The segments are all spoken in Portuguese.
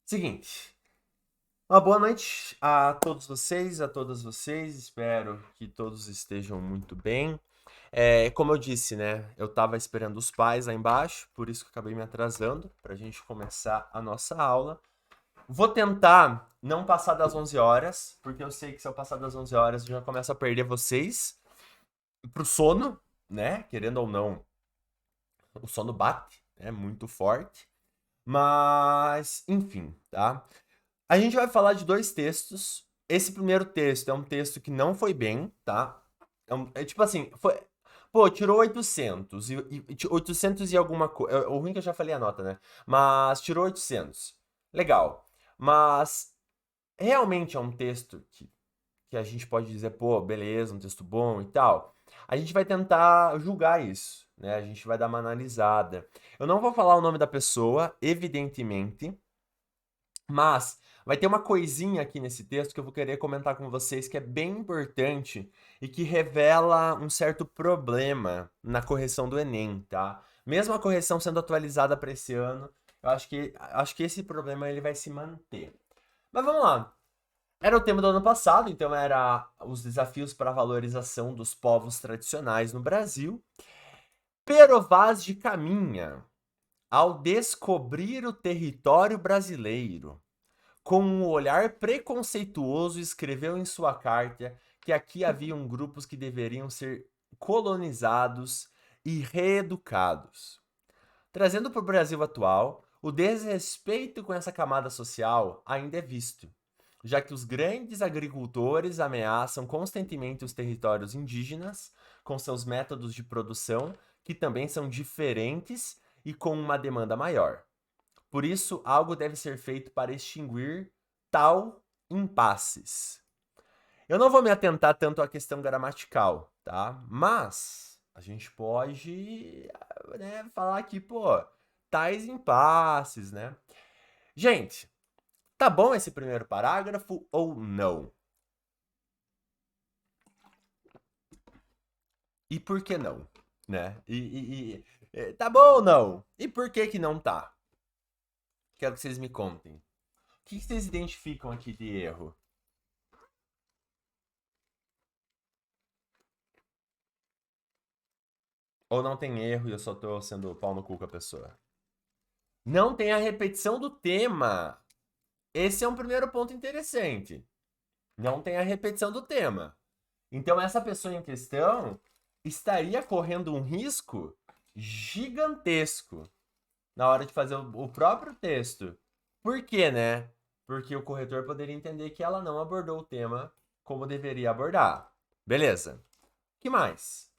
Seguinte, uma boa noite a todos vocês, a todas vocês. Espero que todos estejam muito bem. Como eu disse, né? Eu tava esperando os pais lá embaixo, por isso que eu acabei me atrasando pra gente começar a nossa aula. Vou tentar não passar das 11 horas, porque eu sei que se eu passar das 11 horas eu já começo a perder vocês pro sono, né? Querendo ou não, o sono bate, é muito forte. Mas, enfim, tá? A gente vai falar de dois textos. Esse primeiro texto é um texto que não foi bem, tá? É tipo assim, foi. Pô, tirou 800 800 e alguma coisa. O ruim é que eu já falei a nota, né? Mas tirou 800. Legal. Mas realmente é um texto que a gente pode dizer, pô, beleza, um texto bom e tal. A gente vai tentar julgar isso, né? A gente vai dar uma analisada. Eu não vou falar o nome da pessoa, evidentemente. Mas vai ter uma coisinha aqui nesse texto que eu vou querer comentar com vocês que é bem importante e que revela um certo problema na correção do Enem, tá? Mesmo a correção sendo atualizada para esse ano, eu acho que esse problema ele vai se manter. Mas vamos lá. Era o tema do ano passado, então era os desafios para a valorização dos povos tradicionais no Brasil. Pero Vaz de Caminha, ao descobrir o território brasileiro, com um olhar preconceituoso, escreveu em sua carta que aqui haviam grupos que deveriam ser colonizados e reeducados. Trazendo para o Brasil atual, o desrespeito com essa camada social ainda é visto, já que os grandes agricultores ameaçam constantemente os territórios indígenas com seus métodos de produção, que também são diferentes e com uma demanda maior. Por isso, algo deve ser feito para extinguir tal impasses. Eu não vou me atentar tanto à questão gramatical, tá? Mas a gente pode, né, falar aqui, pô, tais impasses, né? Gente, tá bom esse primeiro parágrafo ou não? E por que não? Né? Tá bom ou não? E por que que não tá? Quero que vocês me contem. O que vocês identificam aqui de erro? Ou não tem erro e eu só tô sendo pau no cu com a pessoa? Não tem a repetição do tema. Esse é um primeiro ponto interessante. Não tem a repetição do tema. Então, essa pessoa em questão estaria correndo um risco gigantesco na hora de fazer o próprio texto. Por quê, né? Porque o corretor poderia entender que ela não abordou o tema como deveria abordar. Beleza. Que mais?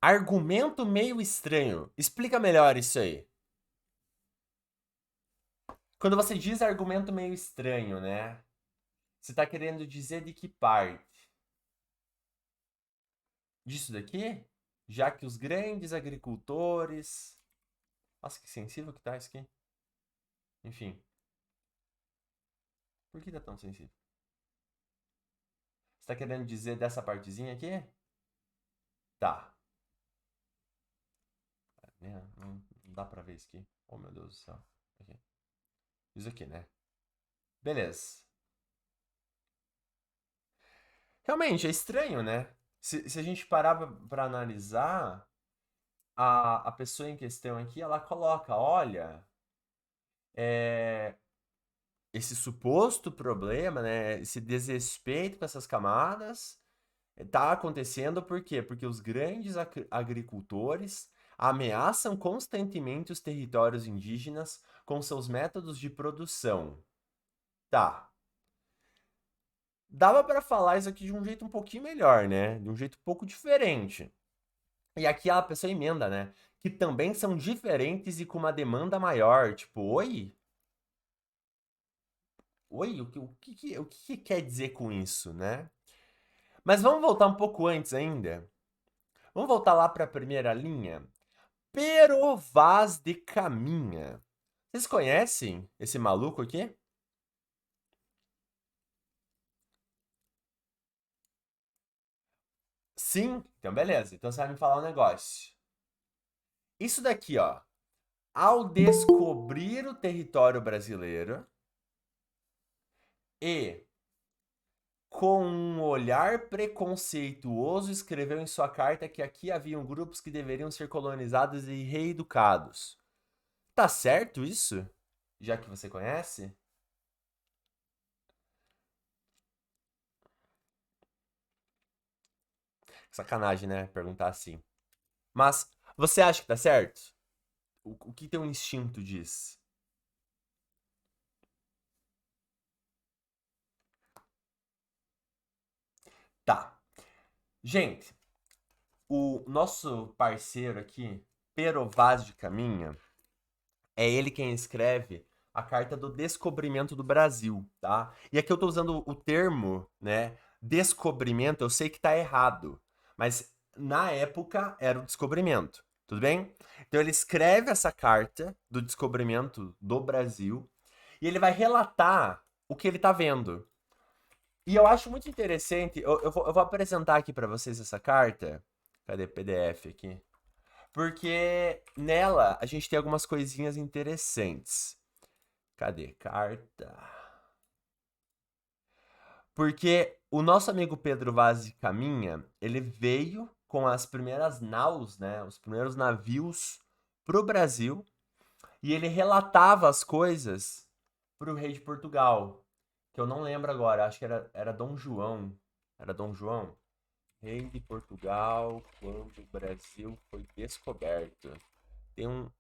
Argumento meio estranho. Explica melhor isso aí. Quando você diz argumento meio estranho, né? Você está querendo dizer de que parte? Disso daqui? Já que os grandes agricultores. Nossa, que sensível que tá isso aqui. Enfim. Por que tá tão sensível? Você tá querendo dizer dessa partezinha aqui? Tá. Não dá pra ver isso aqui. Oh, meu Deus do céu. Aqui. Isso aqui, né? Beleza. Realmente, é estranho, né? Se a gente parar pra analisar, a pessoa em questão aqui, ela coloca, olha, é, esse suposto problema, né, esse desrespeito com essas camadas, está acontecendo por quê? Porque os grandes agricultores ameaçam constantemente os territórios indígenas com seus métodos de produção. Tá. Dava para falar isso aqui de um jeito um pouquinho melhor, né? De um jeito um pouco diferente. E aqui a pessoa emenda, né? Que também são diferentes e com uma demanda maior. Tipo, oi? Oi? O que quer dizer com isso, né? Mas vamos voltar um pouco antes ainda. Vamos voltar lá para a primeira linha. Pero Vaz de Caminha. Vocês conhecem esse maluco aqui? Sim? Então beleza. Então você vai me falar um negócio. Isso daqui, ó. Ao descobrir o território brasileiro e com um olhar preconceituoso escreveu em sua carta que aqui haviam grupos que deveriam ser colonizados e reeducados. Tá certo isso? Já que você conhece? Sacanagem, né? Perguntar assim. Mas você acha que tá certo? O que teu instinto diz? Tá. Gente, o nosso parceiro aqui, Pero Vaz de Caminha, é ele quem escreve a carta do descobrimento do Brasil, tá? E aqui eu tô usando o termo, né, descobrimento, eu sei que tá errado, mas na época era o descobrimento, tudo bem? Então ele escreve essa carta do descobrimento do Brasil e ele vai relatar o que ele tá vendo. E eu acho muito interessante, eu vou apresentar aqui para vocês essa carta. Cadê PDF aqui? Porque nela a gente tem algumas coisinhas interessantes. Cadê? Carta. Porque o nosso amigo Pedro Vaz de Caminha, ele veio com as primeiras naus, né? Os primeiros navios pro Brasil. E ele relatava as coisas pro rei de Portugal. Que eu não lembro agora, acho que era Dom João. Era Dom João? Rei de Portugal, quando o Brasil foi descoberto. Tem um,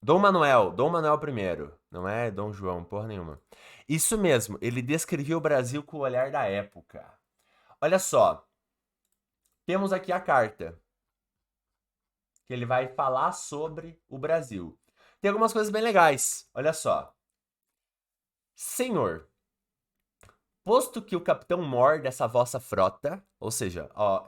Dom Manuel I, não é Dom João, porra nenhuma. Isso mesmo, ele descrevia o Brasil com o olhar da época. Olha só, temos aqui a carta, que ele vai falar sobre o Brasil. Tem algumas coisas bem legais, olha só. Senhor, posto que o capitão mor dessa vossa frota, ou seja, ó,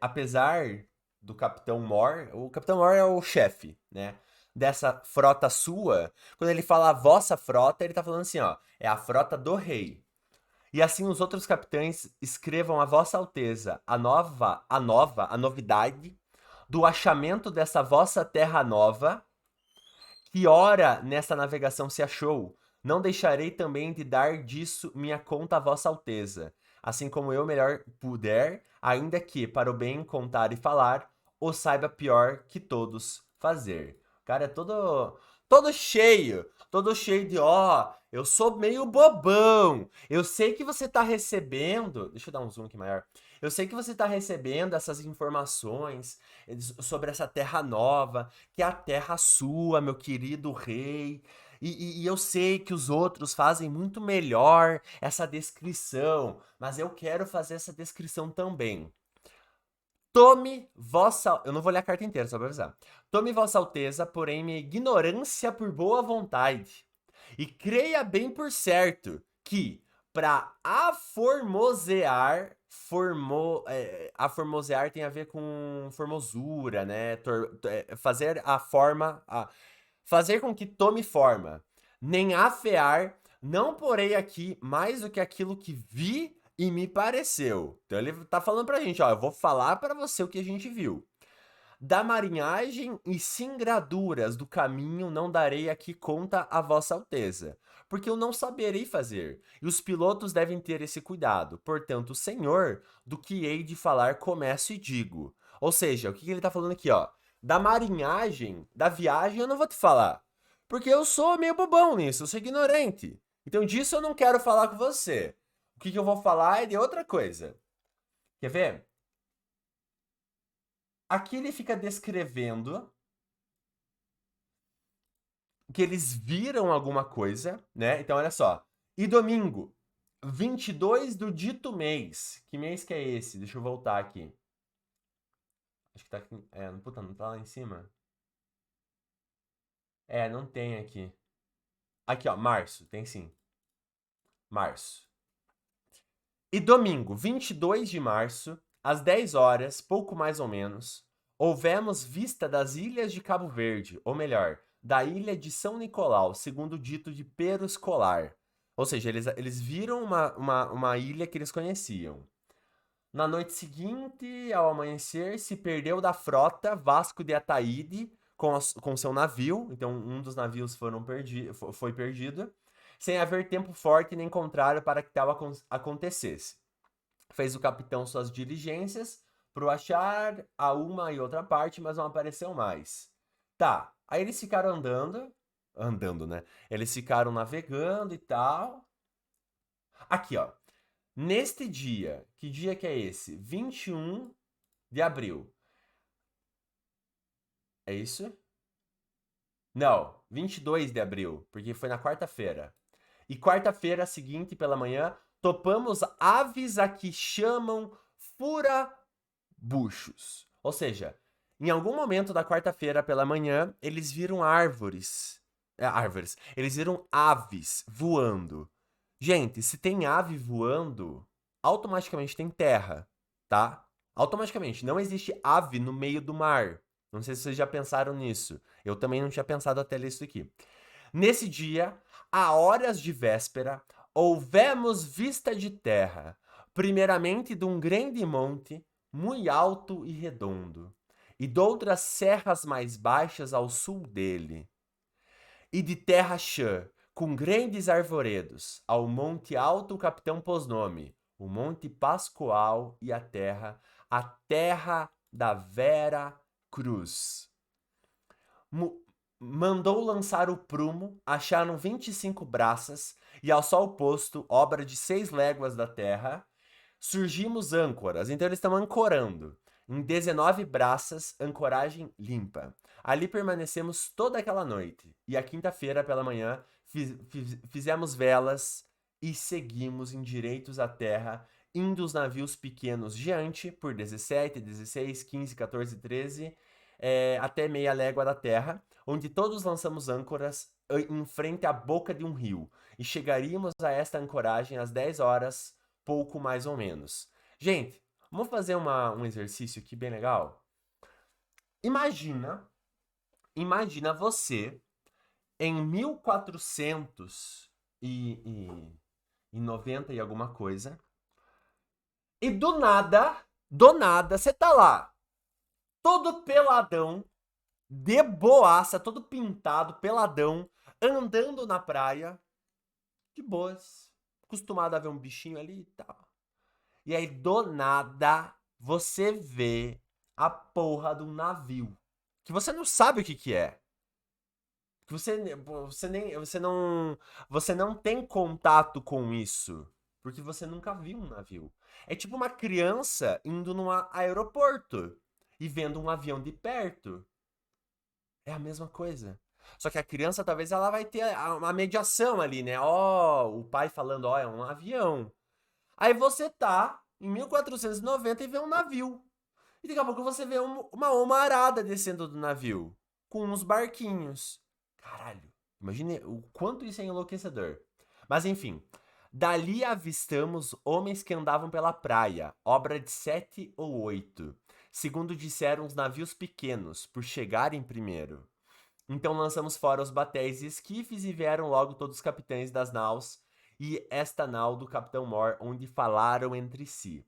apesar do capitão mor, o capitão mor é o chefe, né? Dessa frota sua, quando ele fala a vossa frota, ele tá falando assim, ó, é a frota do rei. E assim os outros capitães escrevam a vossa alteza, a novidade do achamento dessa vossa terra nova, que ora nessa navegação se achou. Não deixarei também de dar disso minha conta a vossa alteza, assim como eu melhor puder, ainda que, para o bem contar e falar, o saiba pior que todos fazer. O cara é todo cheio de, ó, eu sou meio bobão. Eu sei que você tá recebendo, deixa eu dar um zoom aqui maior. Eu sei que você tá recebendo essas informações sobre essa terra nova, que é a terra sua, meu querido rei. E eu sei que os outros fazem muito melhor essa descrição, mas eu quero fazer essa descrição também. Tome vossa. Eu não vou ler a carta inteira, só pra avisar. Tome vossa alteza, porém, minha ignorância por boa vontade. E creia bem por certo que, para aformosear, aformosear tem a ver com formosura, né? Fazer a forma. Fazer com que tome forma. Nem afear, não porei aqui mais do que aquilo que vi e me pareceu. Então ele tá falando pra gente, ó, eu vou falar pra você o que a gente viu. Da marinhagem e singraduras do caminho não darei aqui conta a vossa alteza, porque eu não saberei fazer, e os pilotos devem ter esse cuidado. Portanto, senhor, do que hei de falar começo e digo. Ou seja, o que ele tá falando aqui, ó? Da marinhagem, da viagem eu não vou te falar, porque eu sou meio bobão nisso, eu sou ignorante. Então disso eu não quero falar com você. O que eu vou falar é de outra coisa. Quer ver? Aqui ele fica descrevendo que eles viram alguma coisa, né? Então, olha só. E domingo, 22 do dito mês. Que mês que é esse? Deixa eu voltar aqui. Acho que tá aqui. Puta, não tá lá em cima? Não tem aqui. Aqui, ó, março. Tem sim. Março. E domingo, 22 de março, às 10 horas, pouco mais ou menos, houvemos vista das ilhas de Cabo Verde, ou melhor, da ilha de São Nicolau, segundo o dito de Pero Escolar. Ou seja, eles viram uma ilha que eles conheciam. Na noite seguinte, ao amanhecer, se perdeu da frota Vasco de Ataíde com seu navio. Então, um dos navios foi perdido, sem haver tempo forte nem contrário para que tal acontecesse. Fez o capitão suas diligências pro achar a uma e outra parte, mas não apareceu mais. Tá, aí eles ficaram andando, né? Eles ficaram navegando e tal. Aqui, ó. Neste dia, que dia que é esse? 21 de abril. É isso? Não, 22 de abril, porque foi na quarta-feira. E quarta-feira seguinte, pela manhã, topamos aves a que chamam furabuchos. Ou seja, em algum momento da quarta-feira pela manhã, eles viram árvores. Árvores. Eles viram aves voando. Gente, se tem ave voando, automaticamente tem terra, tá? Automaticamente. Não existe ave no meio do mar. Não sei se vocês já pensaram nisso. Eu também não tinha pensado até ler isso aqui. Nesse dia, a horas de véspera, houvemos vista de terra, primeiramente de um grande monte, muito alto e redondo, e de outras serras mais baixas ao sul dele, e de terra chã, com grandes arvoredos, ao monte alto o capitão pôs nome, o monte Pascoal e a terra da Vera Cruz. Mandou lançar o prumo, acharam 25 braças, e ao sol posto, obra de 6 léguas da terra, surgimos âncoras. Então eles estão ancorando. Em 19 braças, ancoragem limpa. Ali permanecemos toda aquela noite. E a quinta-feira pela manhã fizemos velas e seguimos em direitos à terra, indo os navios pequenos diante por 17, 16, 15, 14, 13, até meia légua da terra, onde todos lançamos âncoras em frente à boca de um rio. E chegaríamos a esta ancoragem às 10 horas, pouco mais ou menos. Gente, vamos fazer um exercício aqui bem legal? Imagina, imagina você em 1490 e alguma coisa, e do nada, você tá lá, todo peladão, de boaça, todo pintado, peladão, andando na praia, de boas, acostumado a ver um bichinho ali e tal. E aí, do nada, você vê a porra de um navio. Que você não sabe o que que é. Que você não tem contato com isso. Porque você nunca viu um navio. É tipo uma criança indo num aeroporto e vendo um avião de perto. É a mesma coisa. Só que a criança, talvez, ela vai ter uma mediação ali, né? Ó, o pai falando, ó, é um avião. Aí você tá em 1490 e vê um navio. E daqui a pouco você vê uma homarada descendo do navio. Com uns barquinhos. Caralho. Imagine o quanto isso é enlouquecedor. Mas enfim. Dali avistamos homens que andavam pela praia, obra de 7 ou 8. Segundo disseram os navios pequenos, por chegarem primeiro. Então lançamos fora os batéis e esquifes e vieram logo todos os capitães das naus e esta nau do Capitão Mor, onde falaram entre si.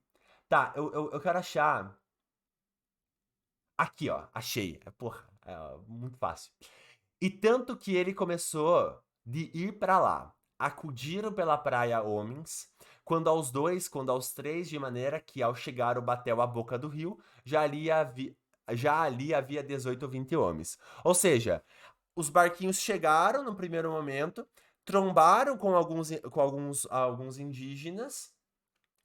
Tá, eu quero achar. Aqui, ó, achei. Porra, muito fácil. E tanto que ele começou de ir para lá. Acudiram pela praia homens, quando aos três, de maneira que ao chegar o batel à boca do rio, já ali havia 18 ou 20 homens. Ou seja, os barquinhos chegaram no primeiro momento, trombaram alguns indígenas,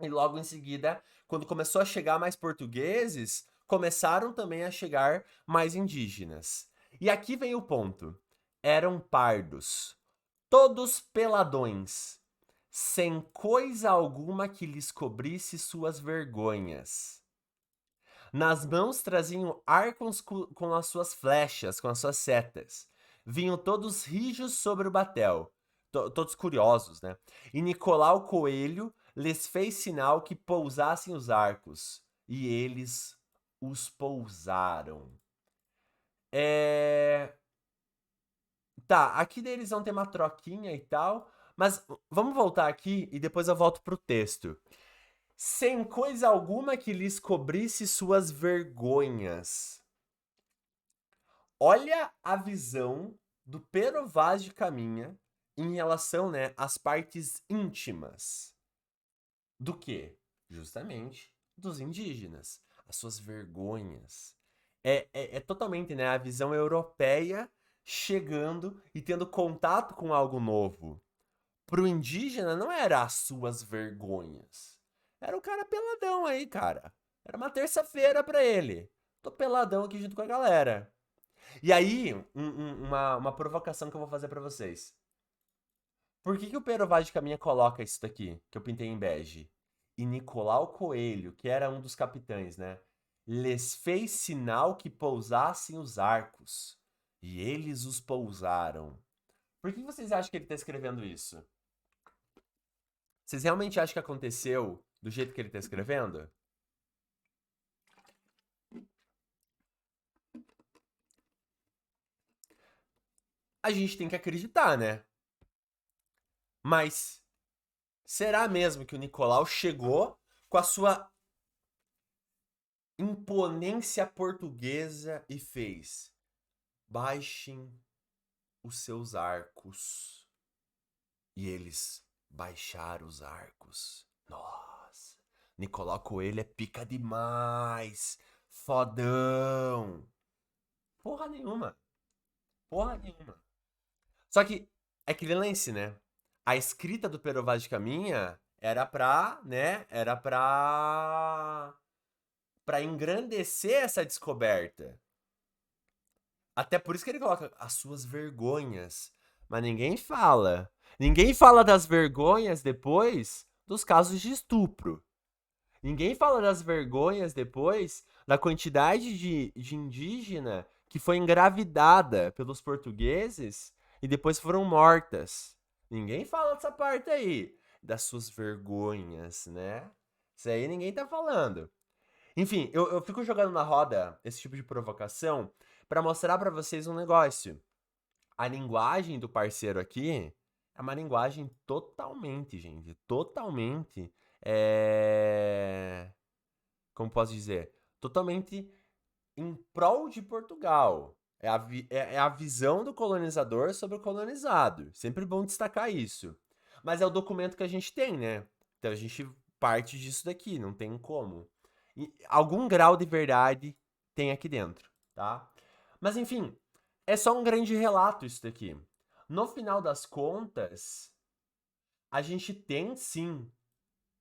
e logo em seguida, quando começou a chegar mais portugueses, começaram também a chegar mais indígenas. E aqui vem o ponto. Eram pardos, todos peladões, sem coisa alguma que lhes cobrisse suas vergonhas. Nas mãos traziam arcos com as suas flechas, com as suas setas. Vinham todos rijos sobre o batel, todos curiosos, né? E Nicolau Coelho lhes fez sinal que pousassem os arcos. E eles os pousaram. É... Tá, aqui deles vão ter uma troquinha e tal, mas vamos voltar aqui e depois eu volto pro texto. sem coisa alguma que lhes cobrisse suas vergonhas. Olha a visão do Pero Vaz de Caminha em relação, né, às partes íntimas. Do quê? Justamente dos indígenas, as suas vergonhas. É totalmente, né, a visão europeia chegando e tendo contato com algo novo. Pro indígena não era as suas vergonhas. Era o cara peladão aí, cara. Era uma terça-feira pra ele. Tô peladão aqui junto com a galera. E aí, uma provocação que eu vou fazer pra vocês. Por que o Pero Vaz de Caminha coloca isso daqui, que eu pintei em bege? E Nicolau Coelho, que era um dos capitães, né? Lhes fez sinal que pousassem os arcos. E eles os pousaram. Por que vocês acham que ele tá escrevendo isso? Vocês realmente acham que aconteceu do jeito que ele tá escrevendo? A gente tem que acreditar, né? Mas será mesmo que o Nicolau chegou com a sua imponência portuguesa e fez: baixem os seus arcos? E eles baixaram os arcos. Nossa, Nicolau Coelho é pica demais. Fodão. Porra nenhuma. Porra nenhuma. Só que é aquele lance, né? A escrita do Pero Vaz de Caminha era pra, né? Era pra engrandecer essa descoberta. Até por isso que ele coloca as suas vergonhas. Mas ninguém fala. Ninguém fala das vergonhas depois dos casos de estupro. Ninguém fala das vergonhas depois da quantidade de indígena que foi engravidada pelos portugueses e depois foram mortas. Ninguém fala dessa parte aí, das suas vergonhas, né? Isso aí ninguém tá falando. Enfim, eu fico jogando na roda esse tipo de provocação pra mostrar pra vocês um negócio. A linguagem do parceiro aqui é uma linguagem totalmente, gente, totalmente, como posso dizer? Totalmente em prol de Portugal. É a visão do colonizador sobre o colonizado. Sempre bom destacar isso. Mas é o documento que a gente tem, né? Então a gente parte disso daqui, não tem como. E algum grau de verdade tem aqui dentro, tá? Mas enfim, é só um grande relato isso daqui. No final das contas, a gente tem sim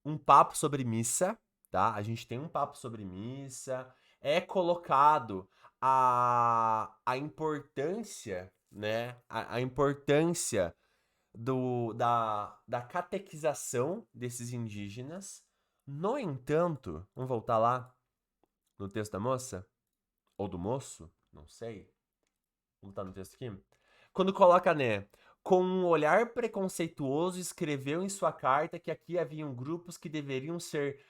um papo sobre missa, tá? A gente tem um papo sobre missa. É colocado a importância, né? A importância da catequização desses indígenas. No entanto, vamos voltar lá no texto da moça? Ou do moço? Não sei. Vamos voltar no texto aqui. Quando coloca, né? Com um olhar preconceituoso, escreveu em sua carta que aqui haviam grupos que deveriam ser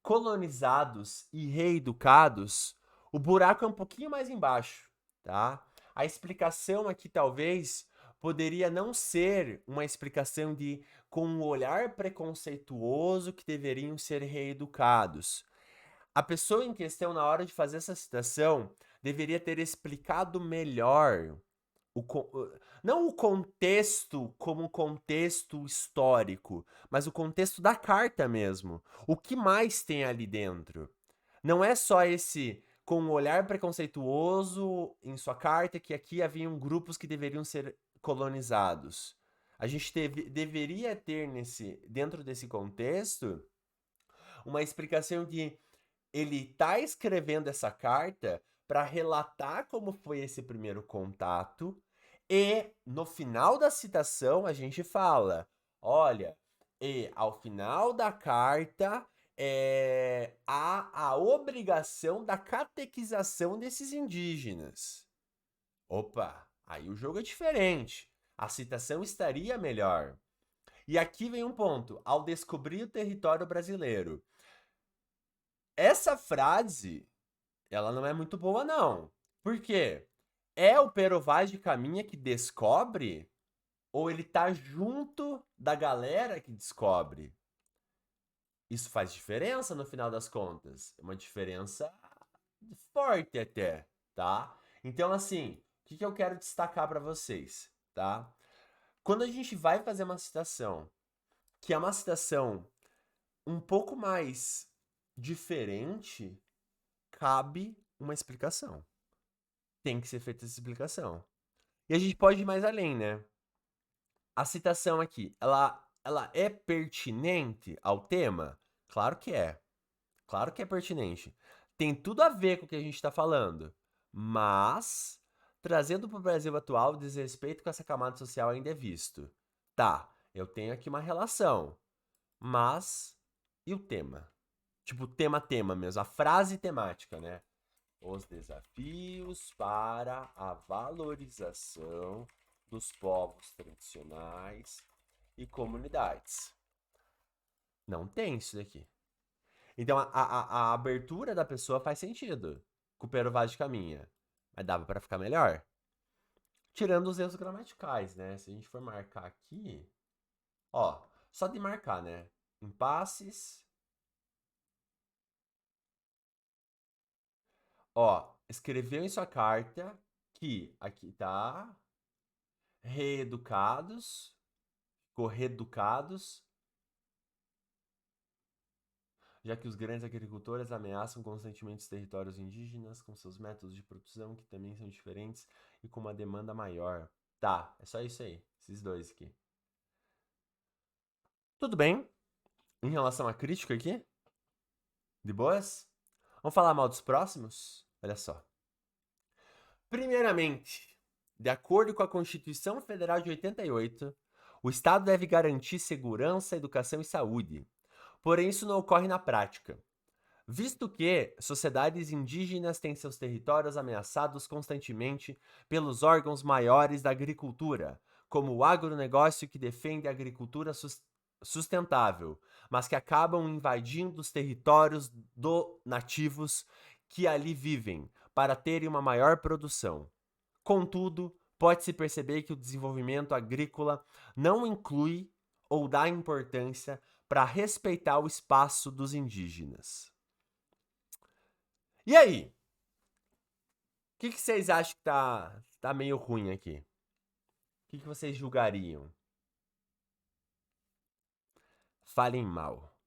colonizados e reeducados. O buraco é um pouquinho mais embaixo, tá? A explicação aqui talvez poderia não ser uma explicação de com um olhar preconceituoso que deveriam ser reeducados. A pessoa em questão, na hora de fazer essa citação, deveria ter explicado melhor o, não o contexto como um contexto histórico, mas o contexto da carta mesmo. O que mais tem ali dentro? Não é só esse com um olhar preconceituoso em sua carta que aqui haviam grupos que deveriam ser colonizados. A gente deveria ter dentro desse contexto uma explicação de ele tá escrevendo essa carta para relatar como foi esse primeiro contato e no final da citação a gente fala, olha, e ao final da carta há a obrigação da catequização desses indígenas. Opa, aí o jogo é diferente. A citação estaria melhor. E aqui vem um ponto. Ao descobrir o território brasileiro, essa frase, ela não é muito boa, não. Por quê? É o Pero Vaz de Caminha que descobre? Ou ele tá junto da galera que descobre? Isso faz diferença no final das contas. É uma diferença forte até, tá? Então, assim, o que que eu quero destacar para vocês, tá? Quando a gente vai fazer uma citação, que é uma citação um pouco mais diferente, cabe uma explicação. Tem que ser feita essa explicação. E a gente pode ir mais além, né? A citação aqui, ela é pertinente ao tema? Claro que é. Claro que é pertinente. Tem tudo a ver com o que a gente está falando. Mas, trazendo para o Brasil atual, o desrespeito com essa camada social ainda é visto. Tá, eu tenho aqui uma relação. Mas, e o tema? Tipo, tema mesmo. A frase temática, né? Os desafios para a valorização dos povos tradicionais e comunidades. Não tem isso daqui. Então a abertura da pessoa faz sentido. Com o Pero Vaz de Caminha. Mas dava pra ficar melhor. Tirando os erros gramaticais, né? Se a gente for marcar aqui. Ó, só de marcar, né? Impasses. Ó, escreveu em sua carta que aqui tá. Reeducados. Correducados. Já que os grandes agricultores ameaçam constantemente os territórios indígenas com seus métodos de produção, que também são diferentes e com uma demanda maior. Tá, é só isso aí, esses dois aqui. Tudo bem? Em relação à crítica aqui, de boas? Vamos falar mal dos próximos? Olha só. Primeiramente, de acordo com a Constituição Federal de 88, o Estado deve garantir segurança, educação e saúde. Porém, isso não ocorre na prática. Visto que sociedades indígenas têm seus territórios ameaçados constantemente pelos órgãos maiores da agricultura, como o agronegócio que defende a agricultura sustentável, mas que acabam invadindo os territórios do nativos que ali vivem para terem uma maior produção. Contudo, pode-se perceber que o desenvolvimento agrícola não inclui ou dá importância para respeitar o espaço dos indígenas. E aí? O que vocês acham que tá meio ruim aqui? O que vocês julgariam? Falem mal.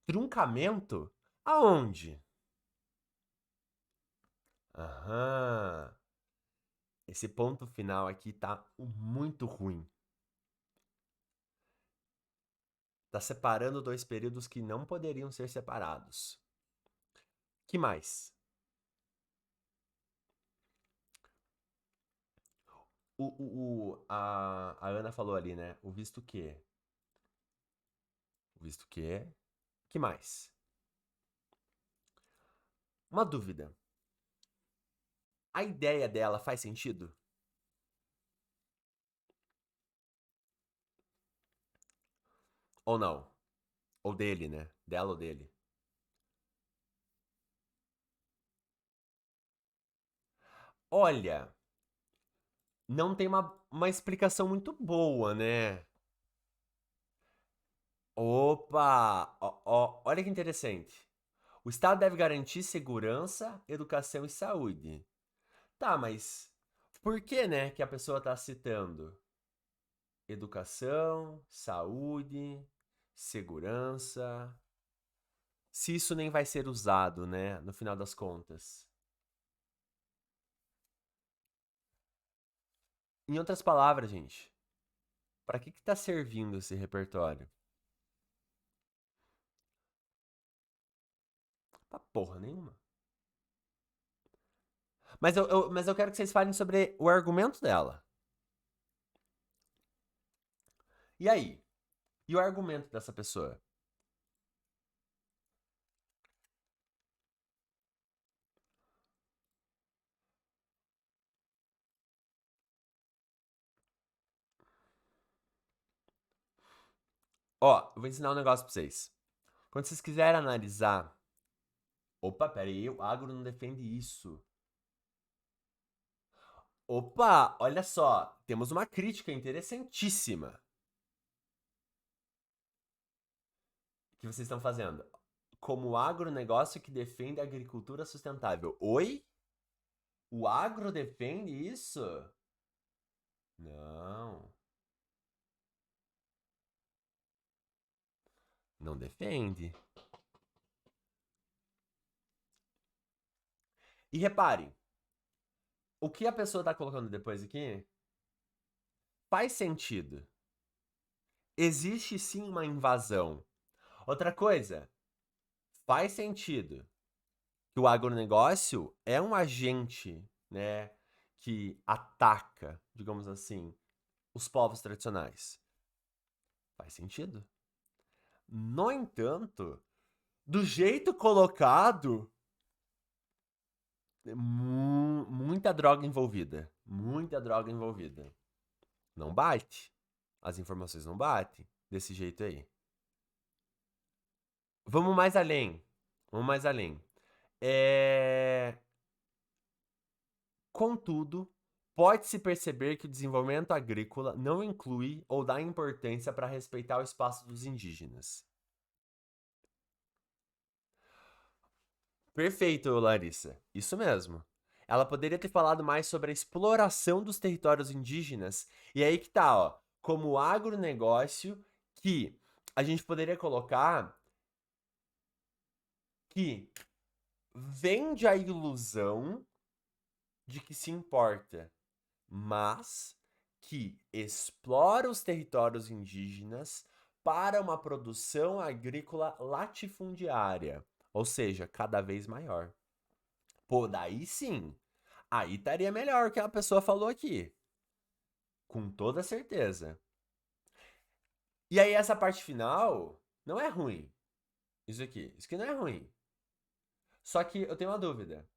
Truncamento? Aonde? Aham. Esse ponto final aqui tá muito ruim. Tá separando dois períodos que não poderiam ser separados. Que mais? A Ana falou ali, né? O visto que? O visto que? Que mais? Uma dúvida. A ideia dela faz sentido? Ou não? Ou dele, né? Dela ou dele? Olha, não tem uma explicação muito boa, né? Opa! Olha que interessante. O Estado deve garantir segurança, educação e saúde. Tá, mas por que, né, que a pessoa está citando educação, saúde, segurança, se isso nem vai ser usado, né, no final das contas? Em outras palavras, gente, para que está servindo esse repertório? Pra porra nenhuma. Mas eu quero que vocês falem sobre o argumento dela. E aí? E o argumento dessa pessoa? Ó, eu vou ensinar um negócio pra vocês. Quando vocês quiserem analisar. Opa, pera aí, o agro não defende isso. Opa, olha só, temos uma crítica interessantíssima. que vocês estão fazendo. Como agronegócio que defende a agricultura sustentável. Oi? O agro defende isso? Não. Não defende. E repare, o que a pessoa está colocando depois aqui faz sentido. Existe sim uma invasão. Outra coisa, faz sentido que o agronegócio é um agente, né, que ataca, digamos assim, os povos tradicionais. Faz sentido. No entanto, do jeito colocado, muita droga envolvida. Muita droga envolvida. Não bate. As informações não batem desse jeito aí. Vamos mais além. Vamos mais além. Contudo, pode-se perceber que o desenvolvimento agrícola não inclui ou dá importância para respeitar o espaço dos indígenas. Perfeito, Larissa. Isso mesmo. Ela poderia ter falado mais sobre a exploração dos territórios indígenas. E aí que tá, ó. Como agronegócio que a gente poderia colocar que vende a ilusão de que se importa, mas que explora os territórios indígenas para uma produção agrícola latifundiária, ou seja, cada vez maior. Pô, daí sim. Aí estaria melhor o que a pessoa falou aqui. Com toda certeza. E aí essa parte final não é ruim. Isso aqui não é ruim. Só que eu tenho uma dúvida.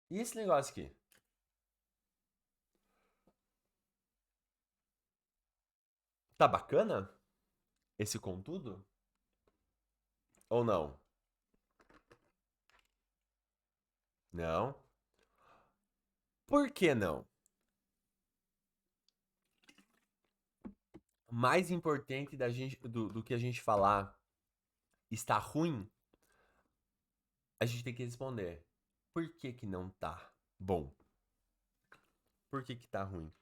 E esse negócio aqui? Tá bacana? Esse contudo? Ou não? Não. Por que não? Mais importante do que a gente falar está ruim, a gente tem que responder. Por que que não tá bom? Por que que tá ruim?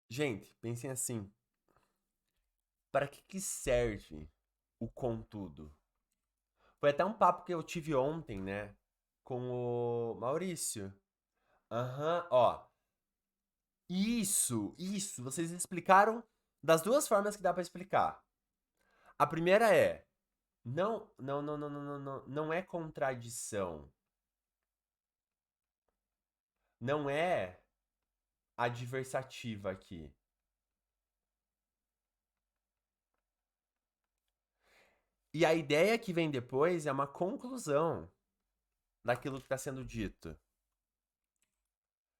Gente, pensem assim. Para que serve o contudo? Foi até um papo que eu tive ontem, né? Com o Maurício. Aham, ó. Isso. Vocês explicaram das duas formas que dá pra explicar. A primeira é, não é contradição. Não é adversativa aqui. E a ideia que vem depois é uma conclusão daquilo que está sendo dito.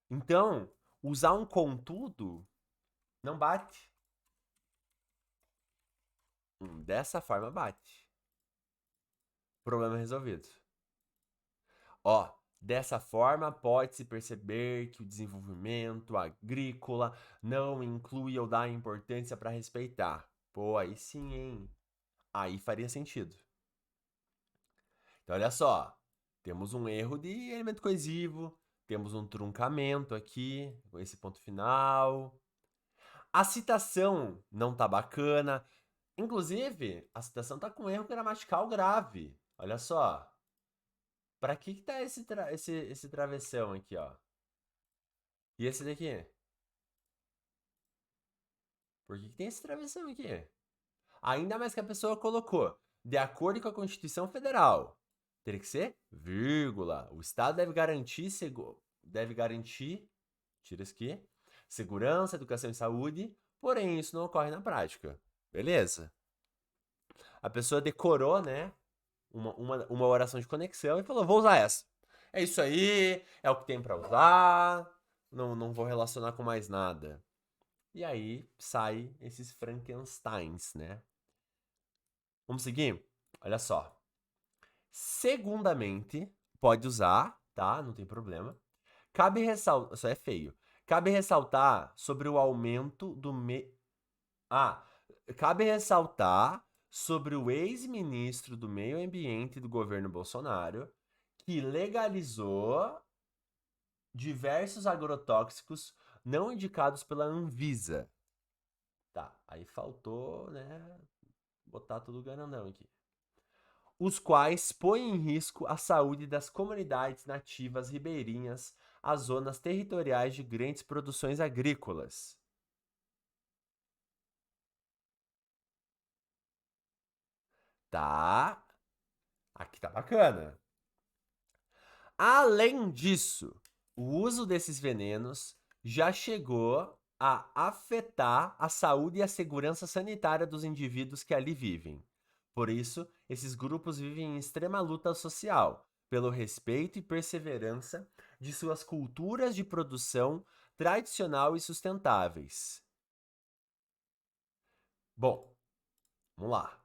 Então, usar um contudo não bate. Dessa forma bate. Problema resolvido. Ó, dessa forma pode-se perceber que o desenvolvimento agrícola não inclui ou dá importância para respeitar. Pô, aí sim, hein? Aí faria sentido. Então, olha só. Temos um erro de elemento coesivo, temos um truncamento aqui, com esse ponto final. A citação não tá bacana. Inclusive, a citação tá com erro gramatical grave. Olha só. Pra que tá esse travessão aqui, ó? E esse daqui? Por que tem esse travessão aqui? Ainda mais que a pessoa colocou, de acordo com a Constituição Federal. Teria que ser vírgula. O Estado deve garantir, tira isso aqui, segurança, educação e saúde, porém isso não ocorre na prática. Beleza? A pessoa decorou, né, uma oração de conexão e falou, vou usar essa. É isso aí, é o que tem pra usar, não vou relacionar com mais nada. E aí sai esses Frankensteins, né? Vamos seguir? Olha só. Segundamente, pode usar, tá? Não tem problema. Cabe ressaltar. Isso é feio. Cabe ressaltar sobre o aumento do. Ah, cabe ressaltar sobre o ex-ministro do Meio Ambiente do governo Bolsonaro que legalizou diversos agrotóxicos não indicados pela Anvisa. Tá, aí faltou, né, botar tudo grandão aqui. Os quais põem em risco a saúde das comunidades nativas ribeirinhas às zonas territoriais de grandes produções agrícolas. Tá, aqui tá bacana. Além disso, o uso desses venenos já chegou a afetar a saúde e a segurança sanitária dos indivíduos que ali vivem. Por isso, esses grupos vivem em extrema luta social, pelo respeito e perseverança de suas culturas de produção tradicional e sustentáveis. Bom, vamos lá.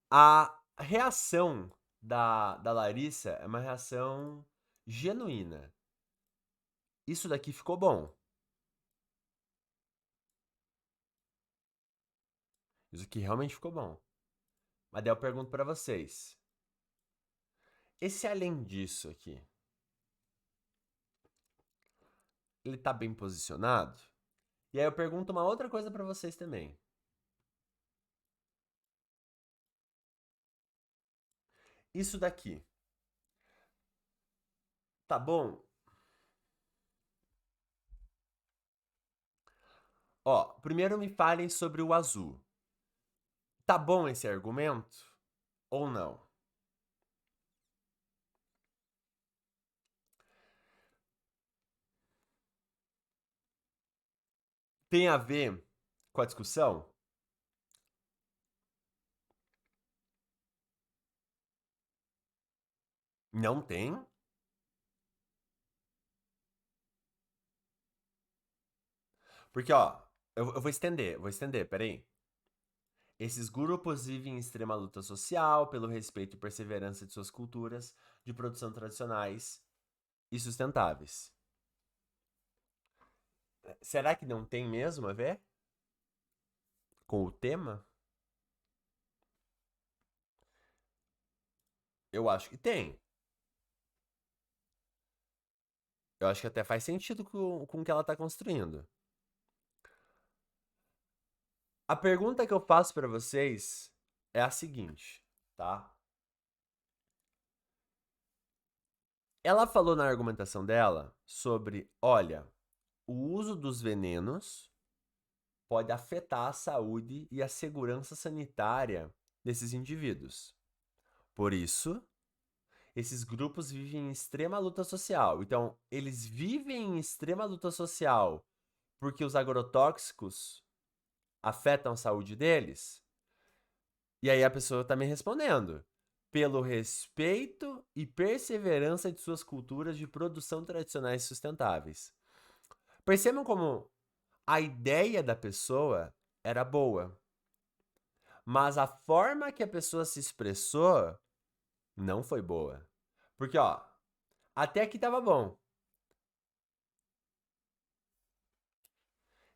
A reação da Larissa é uma reação genuína. Isso daqui ficou bom. Isso aqui realmente ficou bom. Mas daí eu pergunto pra vocês. Esse além disso aqui, ele tá bem posicionado? E aí eu pergunto uma outra coisa pra vocês também. Isso daqui, tá bom? Ó, primeiro me falem sobre o azul. Tá bom esse argumento ou não? Tem a ver com a discussão? Não tem? Porque, ó, eu vou estender, peraí. Esses grupos vivem em extrema luta social pelo respeito e perseverança de suas culturas de produção tradicionais e sustentáveis. Será que não tem mesmo a ver com o tema? Eu acho que tem. Eu acho que até faz sentido com o que ela está construindo. A pergunta que eu faço para vocês é a seguinte, tá? Ela falou na argumentação dela sobre, olha, o uso dos venenos pode afetar a saúde e a segurança sanitária desses indivíduos. Por isso, esses grupos vivem em extrema luta social. Então, eles vivem em extrema luta social porque os agrotóxicos afetam a saúde deles? E aí a pessoa tá me respondendo. Pelo respeito e perseverança de suas culturas de produção tradicionais e sustentáveis. Percebam como a ideia da pessoa era boa, mas a forma que a pessoa se expressou não foi boa. Porque, ó, até aqui tava bom.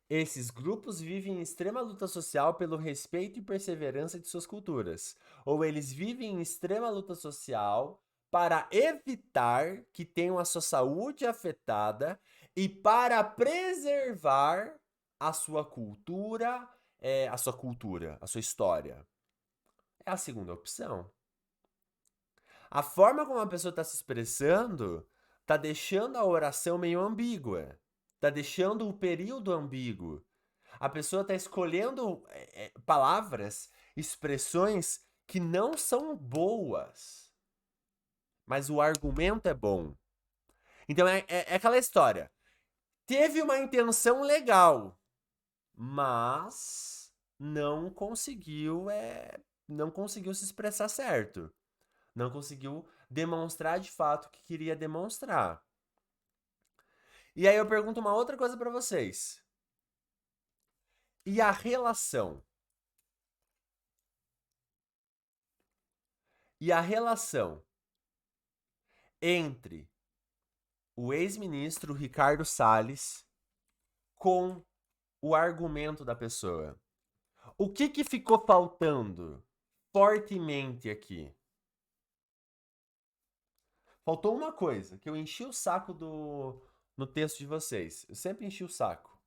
Esses grupos vivem em extrema luta social pelo respeito e perseverança de suas culturas. Ou eles vivem em extrema luta social para evitar que tenham a sua saúde afetada e para preservar a sua cultura, a sua história. É a segunda opção. A forma como a pessoa está se expressando está deixando a oração meio ambígua. Está deixando o período ambíguo. A pessoa está escolhendo palavras, expressões que não são boas. Mas o argumento é bom. Então é aquela história. Teve uma intenção legal, mas não conseguiu se expressar certo. Não conseguiu demonstrar de fato o que queria demonstrar. E aí eu pergunto uma outra coisa para vocês. E a relação? E a relação entre o ex-ministro Ricardo Salles com o argumento da pessoa? O que ficou faltando fortemente aqui? Faltou uma coisa, que eu enchi o saco no texto de vocês. Eu sempre enchi o saco.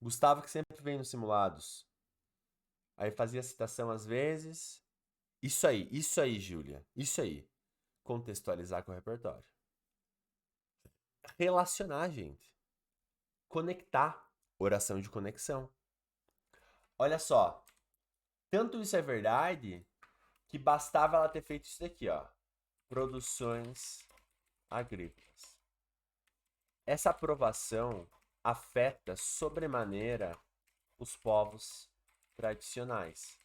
Gustavo que sempre vem nos simulados. Aí fazia citação às vezes. Isso aí, Júlia. Isso aí. Contextualizar com o repertório. Relacionar, gente. Conectar. Oração de conexão. Olha só. Tanto isso é verdade que bastava ela ter feito isso daqui, ó. Produções agrícolas. Essa aprovação afeta sobremaneira os povos tradicionais,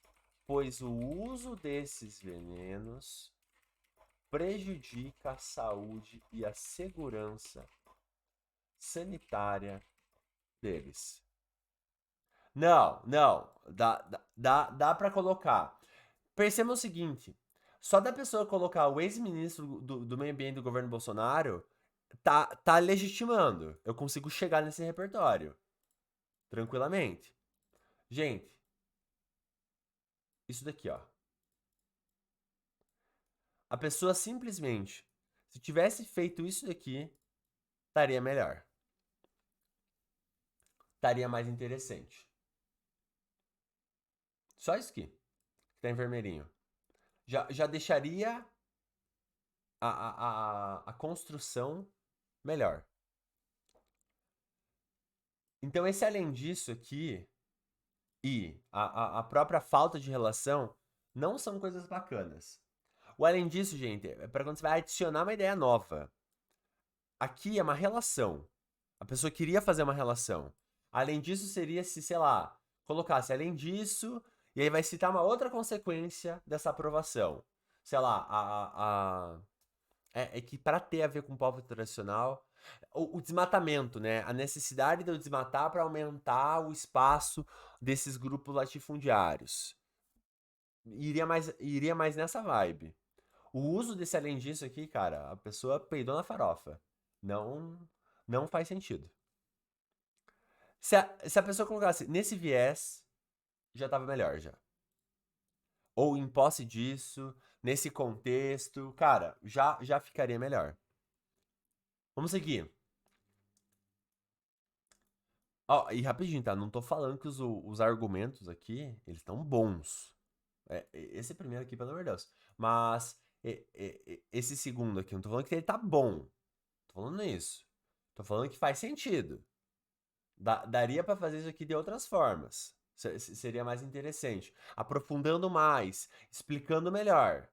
pois o uso desses venenos prejudica a saúde e a segurança sanitária deles. Não, não, dá para colocar. Perceba o seguinte, só da pessoa colocar o ex-ministro do meio ambiente do governo Bolsonaro, tá legitimando. Eu consigo chegar nesse repertório, tranquilamente. Gente, isso daqui, ó. A pessoa simplesmente, se tivesse feito isso daqui, estaria melhor. Estaria mais interessante. Só isso aqui, que tá em vermelhinho. Já deixaria a construção melhor. Então, esse além disso aqui e a própria falta de relação não são coisas bacanas. O além disso, gente, é para quando você vai adicionar uma ideia nova. Aqui é uma relação. A pessoa queria fazer uma relação. Além disso, seria se, sei lá, colocasse além disso, e aí vai citar uma outra consequência dessa aprovação. Sei lá, é que para ter a ver com o povo tradicional, o desmatamento, né? A necessidade de eu desmatar para aumentar o espaço desses grupos latifundiários. Iria mais nessa vibe. O uso desse além disso aqui, cara, a pessoa peidou na farofa. Não, não faz sentido. Se a pessoa colocasse nesse viés, já tava melhor já. Ou em posse disso, nesse contexto, cara, já ficaria melhor. Vamos seguir. Ó, e rapidinho, tá? Não tô falando que os argumentos aqui, eles estão bons. Esse primeiro aqui, pelo amor de Deus. Mas esse segundo aqui, não tô falando que ele tá bom. Tô falando isso. Tô falando que faz sentido. Daria pra fazer isso aqui de outras formas. Seria mais interessante. Aprofundando mais, explicando melhor.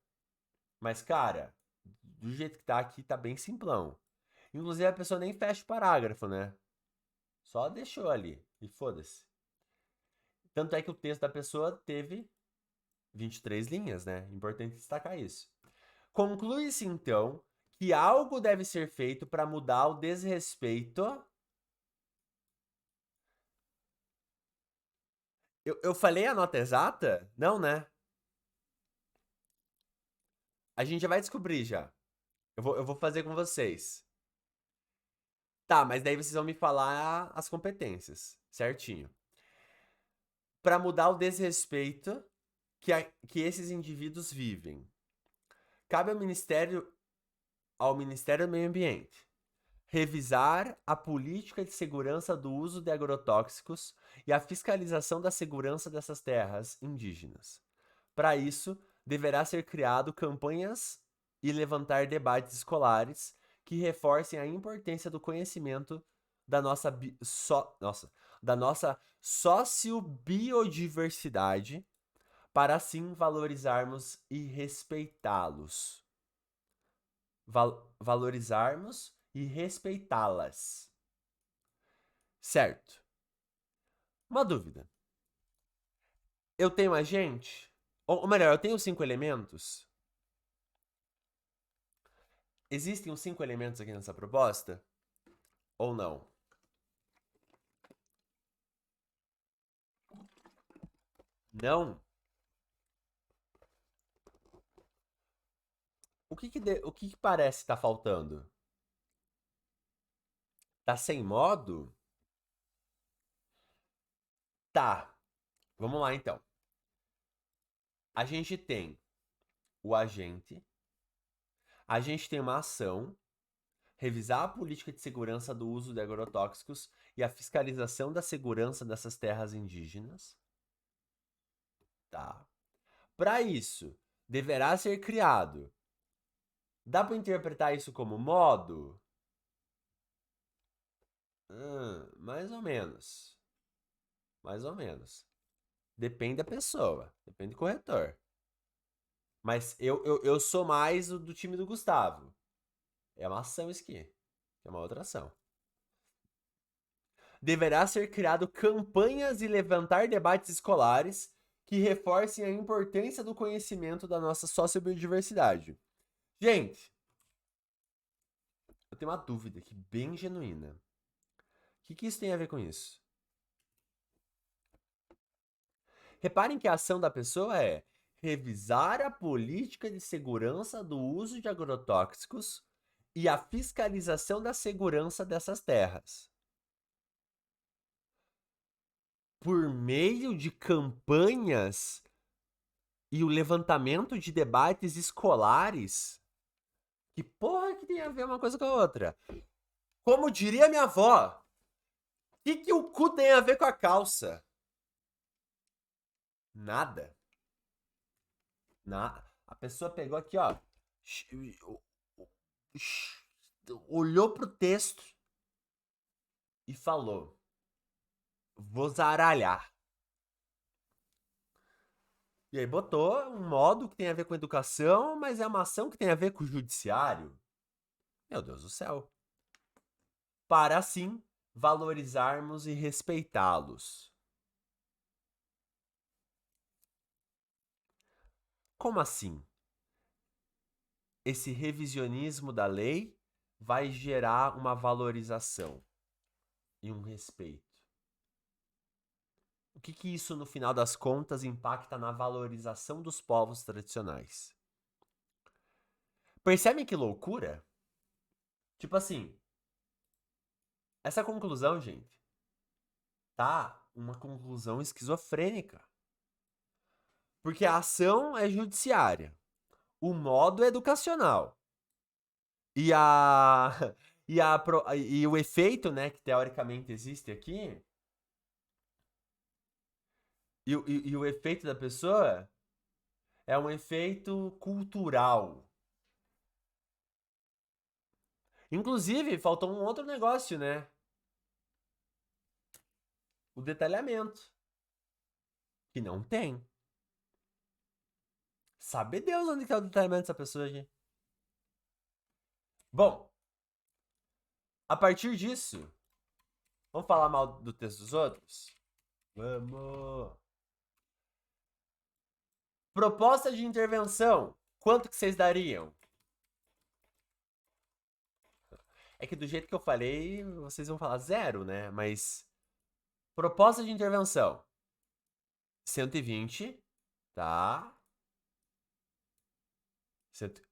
Mas, cara, do jeito que tá aqui, tá bem simplão. Inclusive, a pessoa nem fecha o parágrafo, né? Só deixou ali. E foda-se. Tanto é que o texto da pessoa teve 23 linhas, né? Importante destacar isso. Conclui-se, então, que algo deve ser feito para mudar o desrespeito. Eu falei a nota exata? Não, né? A gente já vai descobrir já. Eu vou fazer com vocês. Tá, mas daí vocês vão me falar as competências, certinho. Para mudar o desrespeito que esses indivíduos vivem. Cabe ao Ministério do Meio Ambiente revisar a política de segurança do uso de agrotóxicos e a fiscalização da segurança dessas terras indígenas. Para isso, deverá ser criado campanhas e levantar debates escolares que reforcem a importância do conhecimento da da nossa sociobiodiversidade para assim valorizarmos e respeitá-los. Valorizarmos e respeitá-las. Certo. Uma dúvida. Eu tenho agente? Ou melhor, eu tenho 5 elementos? Existem os 5 elementos aqui nessa proposta? Ou não? Não? O que que parece estar faltando? Tá sem modo? Tá. Vamos lá então. A gente tem o agente, a gente tem uma ação, revisar a política de segurança do uso de agrotóxicos e a fiscalização da segurança dessas terras indígenas. Tá. Para isso, deverá ser criado. Dá para interpretar isso como modo? Mais ou menos. Mais ou menos. Depende da pessoa. Depende do corretor. Mas eu sou mais do time do Gustavo. É uma ação isso aqui. É uma outra ação. Deverá ser criado campanhas e levantar debates escolares que reforcem a importância do conhecimento da nossa sociobiodiversidade. Gente, eu tenho uma dúvida aqui bem genuína. O que isso tem a ver com isso? Reparem que a ação da pessoa é revisar a política de segurança do uso de agrotóxicos e a fiscalização da segurança dessas terras. Por meio de campanhas e o levantamento de debates escolares. Que porra que tem a ver uma coisa com a outra? Como diria minha avó, o que o cu tem a ver com a calça? Nada. A pessoa pegou aqui, ó. Olhou pro texto e falou: vou zaralhar. E aí botou um modo que tem a ver com educação, mas é uma ação que tem a ver com o judiciário. Meu Deus do céu. Para assim valorizarmos e respeitá-los. Como assim? Esse revisionismo da lei vai gerar uma valorização e um respeito. O que isso, no final das contas, impacta na valorização dos povos tradicionais? Percebem que loucura? Tipo assim, essa conclusão, gente, tá uma conclusão esquizofrênica. Porque a ação é judiciária, o modo é educacional. E a e o efeito, né, que teoricamente existe aqui, e o efeito da pessoa é um efeito cultural. Inclusive, faltou um outro negócio, né? O detalhamento, que não tem. Sabe Deus onde que é o detalhamento dessa pessoa, aqui. Bom, a partir disso, vamos falar mal do texto dos outros? Vamos! Proposta de intervenção. Quanto que vocês dariam? É que do jeito que eu falei, vocês vão falar 0, né? Mas proposta de intervenção. 120, tá? Cento...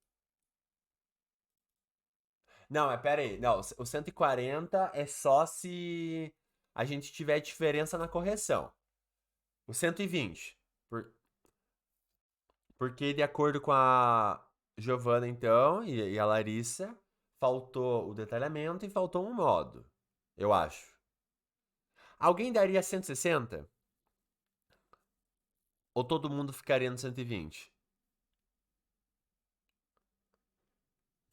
Não, mas pera aí. Não, o 140 é só se a gente tiver diferença na correção. O 120. Porque de acordo com a Giovana, então, e a Larissa, faltou o detalhamento e faltou um modo. Eu acho. Alguém daria 160? Ou todo mundo ficaria no 120?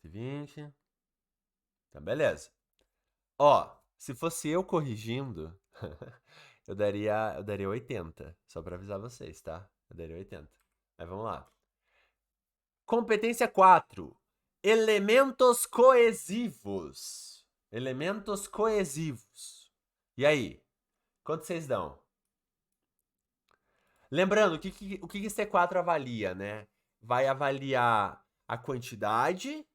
120. Tá, beleza. Ó, se fosse eu corrigindo, eu daria 80. Só pra avisar vocês, tá? Eu daria 80. Mas vamos lá. Competência 4. Elementos coesivos. Elementos coesivos. E aí? Quanto vocês dão? Lembrando, o que esse T4 avalia, né? Vai avaliar a quantidade,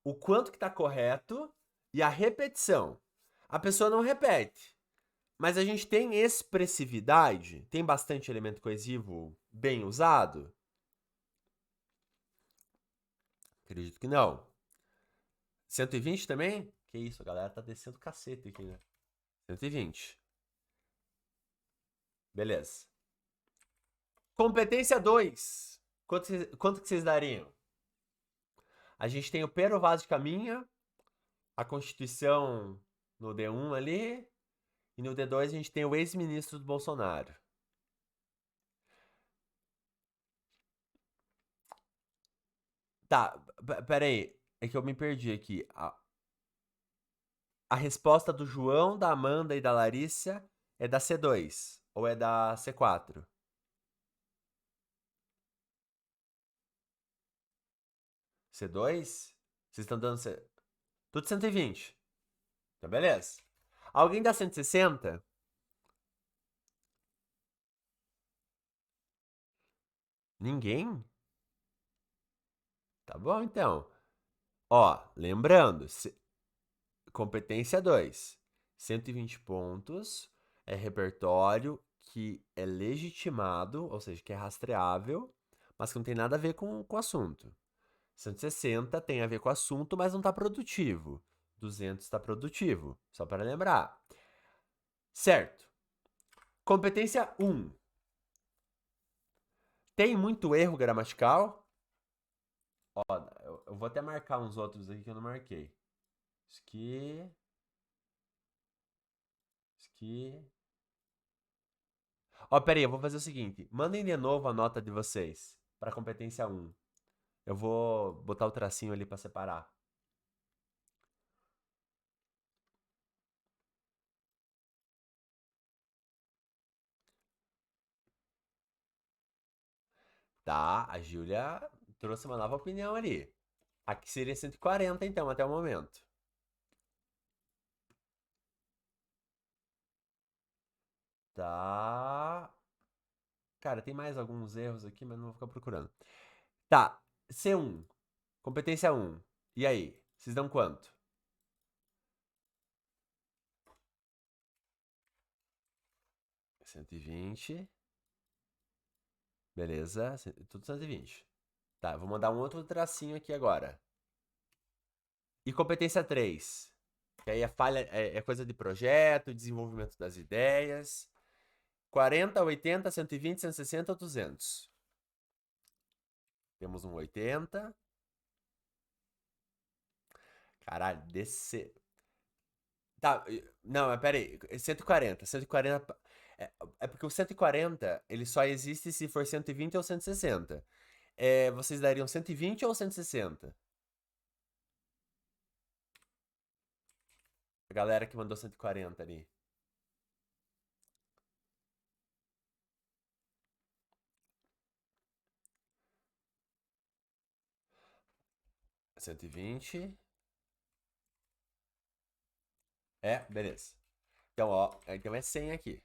o quanto que tá correto e a repetição. A pessoa não repete, mas a gente tem expressividade, tem bastante elemento coesivo bem usado? Acredito que não. 120 também? Que isso, a galera tá descendo o cacete aqui, né? 120. Beleza. Competência 2. Quanto que vocês dariam? A gente tem o Pero Vaz de Caminha, a Constituição no D1 ali, e no D2 a gente tem o ex-ministro do Bolsonaro. Tá, pera aí. É que eu me perdi aqui. A resposta do João, da Amanda e da Larissa é da C2 ou é da C4? C2? Vocês estão dando tudo 120. Então, beleza. Alguém dá 160? Ninguém? Tá bom, então. Ó, lembrando, competência 2. 120 pontos é repertório que é legitimado, ou seja, que é rastreável, mas que não tem nada a ver com o assunto. 160 tem a ver com o assunto, mas não está produtivo. 200 está produtivo, só para lembrar. Certo. Competência 1. Tem muito erro gramatical? Ó, eu vou até marcar uns outros aqui que eu não marquei. Isso aqui. Isso aqui. Ó, pera aí, eu vou fazer o seguinte. Mandem de novo a nota de vocês para competência 1. Eu vou botar o tracinho ali para separar. Tá, a Júlia trouxe uma nova opinião ali. Aqui seria 140, então, até o momento. Tá. Cara, tem mais alguns erros aqui, mas não vou ficar procurando. Tá, C1, competência 1. E aí, vocês dão quanto? 120. Beleza, tudo 120. Tá, vou mandar um outro tracinho aqui agora. E competência 3. Que aí é falha, é coisa de projeto, desenvolvimento das ideias. 40, 80, 120, 160 ou 200. Temos um 80. Caralho, descer. Tá, não, mas pera aí. 140. 140. É porque o 140 ele só existe se for 120 ou 160. Vocês dariam 120 ou 160? A galera que mandou 140 ali. 120. Beleza. Então, ó, então é 100 aqui.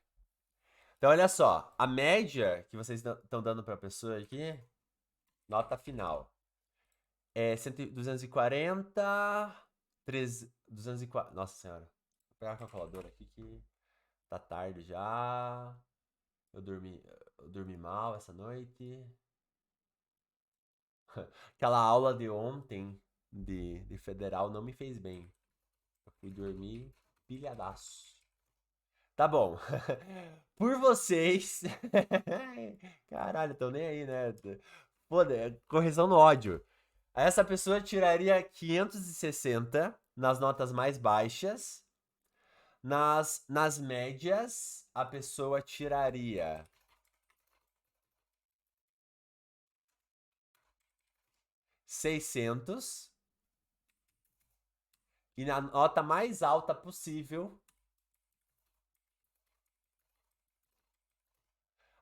Então, olha só. A média que vocês estão dando pra pessoa aqui, nota final, é 240, 240. Nossa senhora. Vou pegar a calculadora aqui que tá tarde já. Eu dormi, eu dormi mal essa noite. Aquela aula de ontem de federal não me fez bem. Eu fui dormir pilhadaço. Tá bom. Por vocês. Caralho, tô nem aí, né? Foda, correção no ódio. Essa pessoa tiraria 560 nas notas mais baixas. Nas médias, a pessoa tiraria 600. E na nota mais alta possível,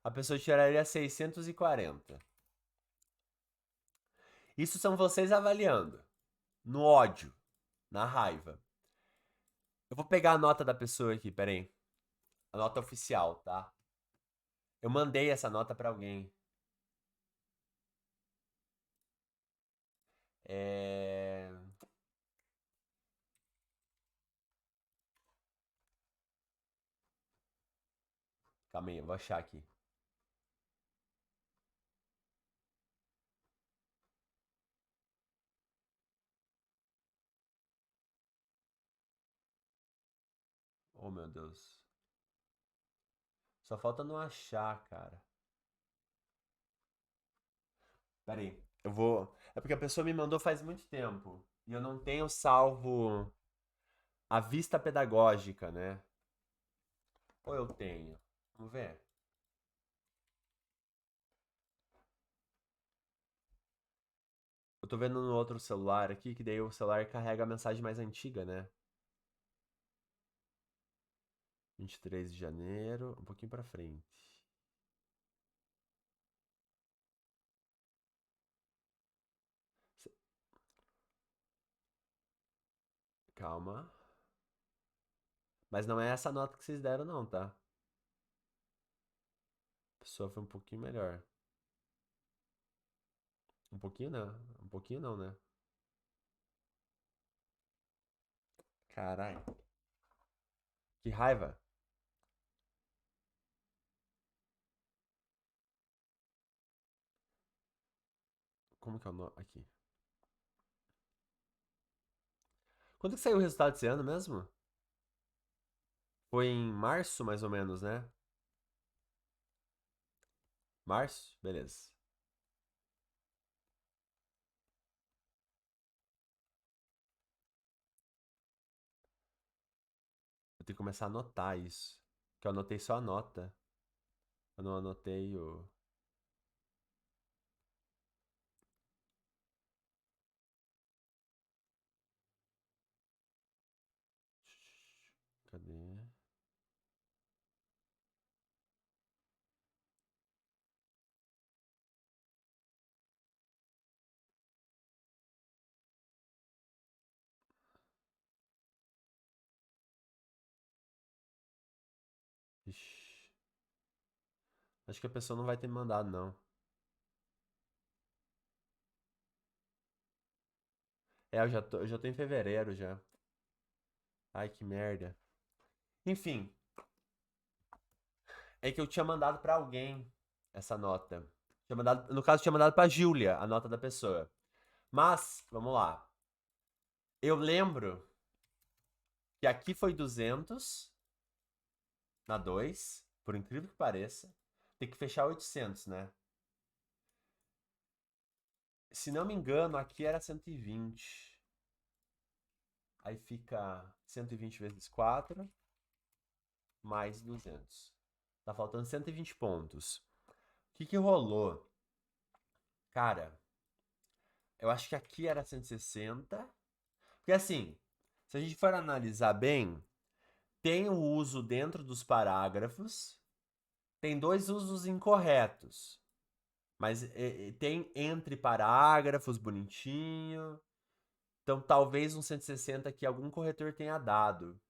a pessoa tiraria 640. Isso são vocês avaliando. No ódio. Na raiva. Eu vou pegar a nota da pessoa aqui, peraí. A nota oficial, tá? Eu mandei essa nota pra alguém. É... Calma aí, eu vou achar aqui. Oh, meu Deus. Só falta não achar, cara. Pera aí. Eu vou. É porque a pessoa me mandou faz muito tempo. E eu não tenho salvo a vista pedagógica, né? Ou eu tenho? Vamos ver. Eu tô vendo no outro celular aqui, que daí o celular carrega a mensagem mais antiga, né? 23 de janeiro, um pouquinho pra frente. Se- Calma. Mas não é essa nota que vocês deram, não, tá? A pessoa foi um pouquinho melhor. Um pouquinho não. Um pouquinho não, né? Caralho. Que raiva. Como que é o nome? Aqui. Quando que saiu o resultado desse ano mesmo? Foi em março, mais ou menos, né? Março? Beleza. Eu tenho que começar a anotar isso. Que eu anotei só a nota. Eu não anotei o. Cadê? Ixi. Acho que a pessoa não vai ter me mandado, não. É, eu já tô em fevereiro já. Ai, que merda. Enfim, é que eu tinha mandado pra alguém essa nota. Tinha mandado, no caso, tinha mandado pra Júlia a nota da pessoa. Mas, vamos lá. Eu lembro que aqui foi 200 na 2, por incrível que pareça. Tem que fechar 800, né? Se não me engano, aqui era 120. Aí fica 120 vezes 4 mais 200. Tá faltando 120 pontos. O que que rolou? Cara, eu acho que aqui era 160. Porque assim, se a gente for analisar bem, tem o uso dentro dos parágrafos, tem dois usos incorretos. Mas tem entre parágrafos bonitinho. Então talvez um 160 que algum corretor tenha dado.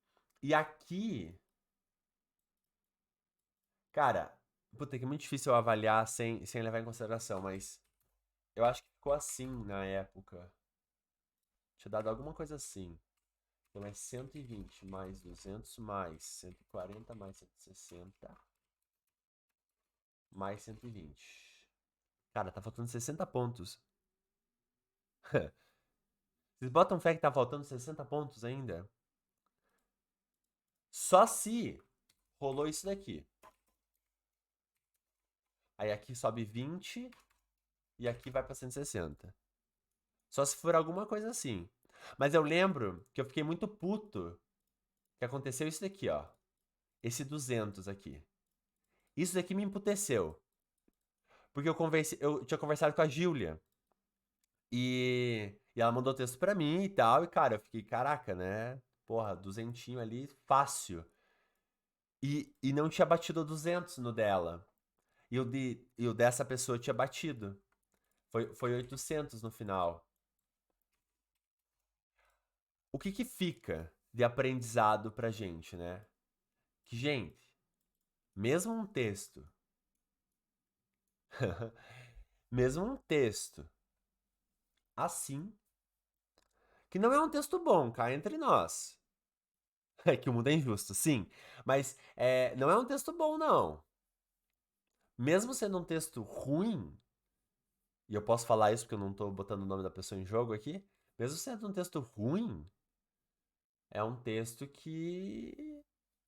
E aqui, cara, puta, que é muito difícil eu avaliar sem levar em consideração, mas eu acho que ficou assim na época. Tinha dado alguma coisa assim. Então é 120 mais 200 mais 140 mais 160 mais 120. Cara, tá faltando 60 pontos. Vocês botam fé que tá faltando 60 pontos ainda? Só se rolou isso daqui. Aí aqui sobe 20 e aqui vai pra 160. Só se for alguma coisa assim. Mas eu lembro que eu fiquei muito puto que aconteceu isso daqui, ó. Esse 200 aqui. Isso daqui me emputeceu. Porque eu tinha conversado com a Júlia. E ela mandou texto pra mim e tal. E, cara, eu fiquei, caraca, né? Porra, duzentinho ali, fácil. E não tinha batido 200 no dela. E o dessa pessoa tinha batido. Foi 800 no final. O que que fica de aprendizado pra gente, né? Que, gente, mesmo um texto Mesmo um texto assim, que não é um texto bom, cá entre nós. É que o mundo é injusto, sim. Mas não é um texto bom, não. Mesmo sendo um texto ruim, e eu posso falar isso porque eu não tô botando o nome da pessoa em jogo aqui, mesmo sendo um texto ruim, é um texto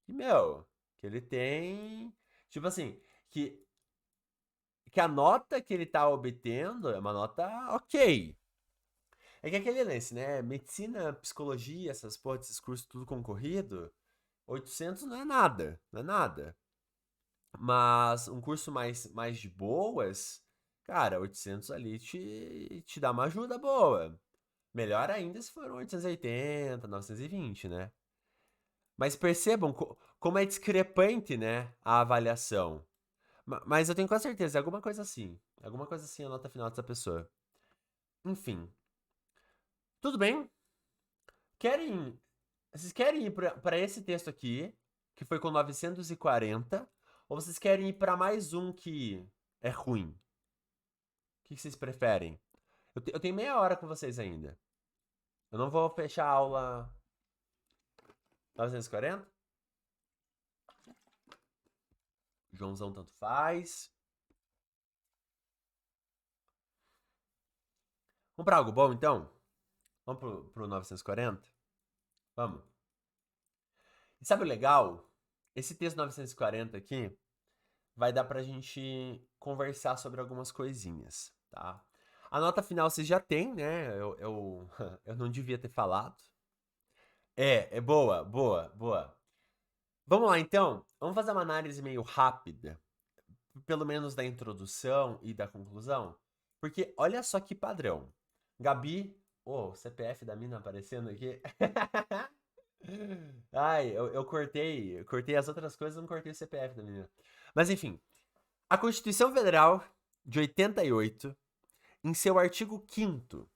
meu, que ele tem, tipo assim, que, que a nota que ele tá obtendo é uma nota ok. É que aquele lance, né? Medicina, psicologia, essas porra desses cursos tudo concorrido, 800 não é nada, não é nada. Mas um curso mais de boas, cara, 800 ali te dá uma ajuda boa. Melhor ainda se for um 880, 920, né? Mas percebam como é discrepante, né, a avaliação. Mas eu tenho quase certeza, é alguma coisa assim. Alguma coisa assim a nota final dessa pessoa. Enfim, tudo bem? Querem. Vocês querem ir pra esse texto aqui, que foi com 940, ou vocês querem ir pra mais um que é ruim? O que vocês preferem? Eu tenho meia hora com vocês ainda. Eu não vou fechar a aula 940. Joãozão tanto faz. Vamos pra algo bom, então? Vamos pro 940? Vamos. E sabe o legal? Esse texto 940 aqui vai dar pra gente conversar sobre algumas coisinhas, tá? A nota final vocês já têm, né? Eu não devia ter falado. É boa, boa, boa. Vamos lá, então. Vamos fazer uma análise meio rápida, pelo menos da introdução e da conclusão. Porque olha só que padrão. Gabi, o CPF da mina aparecendo aqui. Ai, eu cortei as outras coisas, não cortei o CPF da menina. Mas enfim, a Constituição Federal de 88, em seu artigo 5º,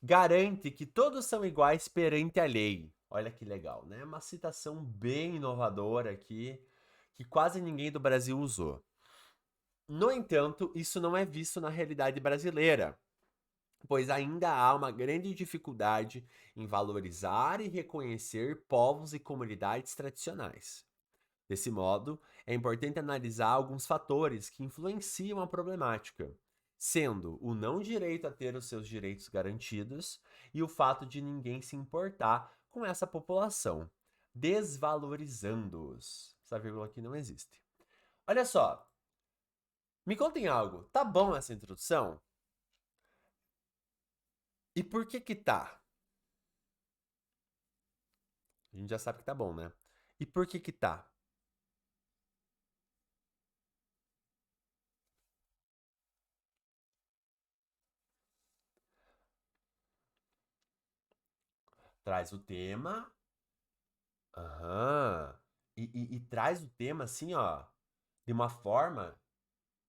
garante que todos são iguais perante a lei. Olha que legal, né? Uma citação bem inovadora aqui, que quase ninguém do Brasil usou. No entanto, isso não é visto na realidade brasileira, pois ainda há uma grande dificuldade em valorizar e reconhecer povos e comunidades tradicionais. Desse modo, é importante analisar alguns fatores que influenciam a problemática, sendo o não direito a ter os seus direitos garantidos e o fato de ninguém se importar com essa população, desvalorizando-os. Essa vírgula aqui não existe. Olha só, me contem algo. Tá bom essa introdução? E por que que tá? A gente já sabe que tá bom, né? E por que que tá? Traz o tema. Aham. E traz o tema assim, ó, de uma forma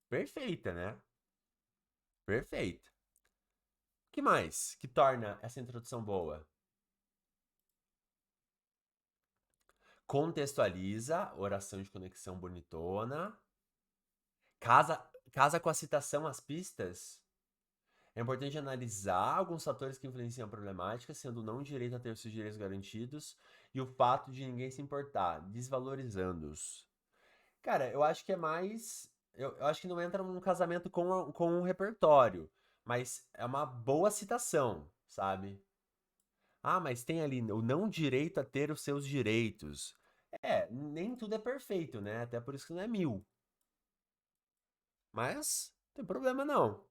perfeita, né? Perfeita. Que mais que torna essa introdução boa? Contextualiza, oração de conexão bonitona. Casa, casa com a citação às pistas. É importante analisar alguns fatores que influenciam a problemática, sendo o não direito a ter seus direitos garantidos e o fato de ninguém se importar, desvalorizando-os. Cara, eu acho que é mais. Eu acho que não entra num casamento com um repertório, mas é uma boa citação, sabe? Ah, mas tem ali o não direito a ter os seus direitos. É, nem tudo é perfeito, né? Até por isso que não é 1000. Mas não tem problema não.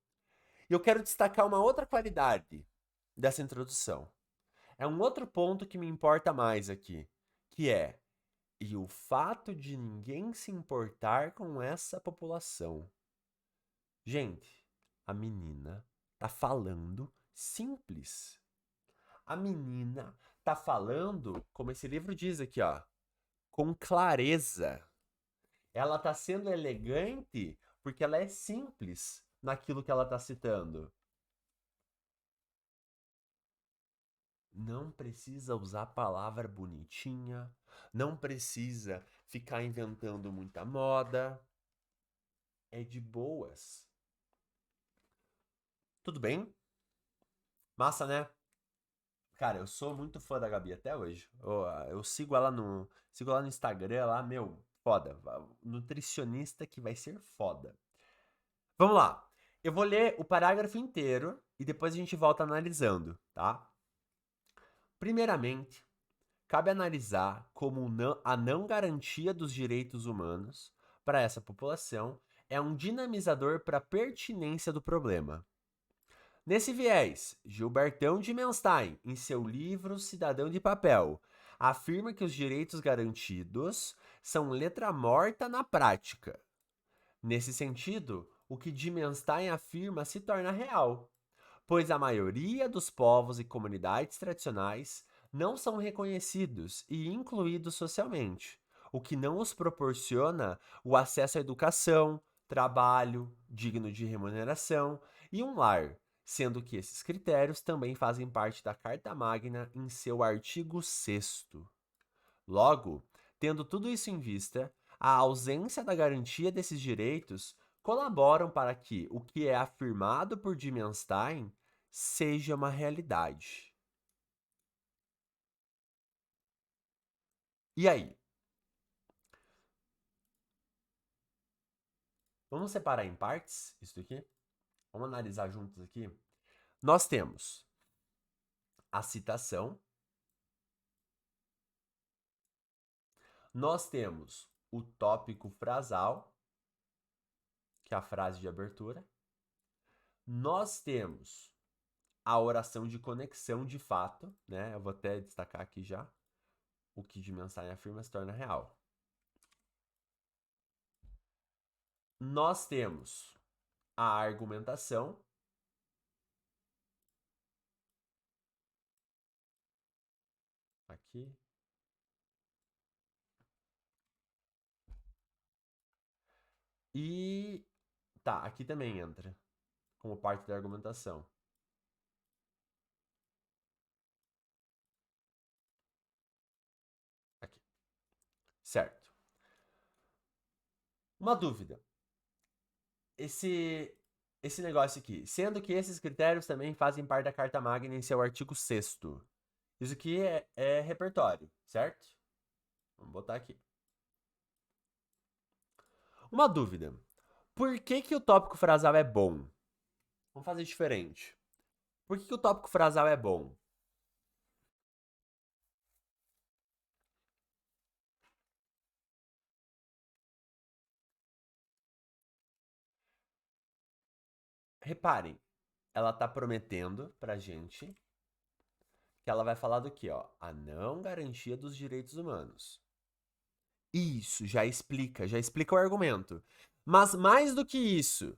E eu quero destacar uma outra qualidade dessa introdução. É um outro ponto que me importa mais aqui, que é e o fato de ninguém se importar com essa população. Gente, a menina tá falando simples. A menina tá falando, como esse livro diz aqui, ó, com clareza. Ela tá sendo elegante porque ela é simples naquilo que ela tá citando. Não precisa usar palavra bonitinha, não precisa ficar inventando muita moda. É de boas. Tudo bem? Massa, né? Cara, eu sou muito fã da Gabi até hoje. Eu sigo ela no Instagram lá, meu, foda. Nutricionista que vai ser foda. Vamos lá. Eu vou ler o parágrafo inteiro e depois a gente volta analisando, tá? Primeiramente, cabe analisar como a não garantia dos direitos humanos para essa população é um dinamizador para a pertinência do problema. Nesse viés, Gilbertão de Menstein, em seu livro Cidadão de Papel, afirma que os direitos garantidos são letra morta na prática. Nesse sentido, o que Dimenstein afirma se torna real, pois a maioria dos povos e comunidades tradicionais não são reconhecidos e incluídos socialmente, o que não os proporciona o acesso à educação, trabalho digno de remuneração e um lar, sendo que esses critérios também fazem parte da Carta Magna em seu artigo 6º. Logo, tendo tudo isso em vista, a ausência da garantia desses direitos colaboram para que o que é afirmado por Dimenstein seja uma realidade. E aí? Vamos separar em partes isso aqui? Vamos analisar juntos aqui? Nós temos a citação, nós temos o tópico frasal, que é a frase de abertura, nós temos a oração de conexão de fato, né? Eu vou até destacar aqui já. O que de mensagem afirma se torna real. Nós temos a argumentação, aqui, e tá, aqui também entra como parte da argumentação. Aqui, certo. Uma dúvida. Esse negócio aqui, sendo que esses critérios também fazem parte da Carta Magna em seu artigo 6º. Isso aqui é repertório, certo? Vamos botar aqui. Uma dúvida. Por que que o tópico frasal é bom? Vamos fazer diferente. Por que que o tópico frasal é bom? Reparem, ela tá prometendo pra gente que ela vai falar do que, ó? A não garantia dos direitos humanos. Isso, já explica o argumento. Mas mais do que isso,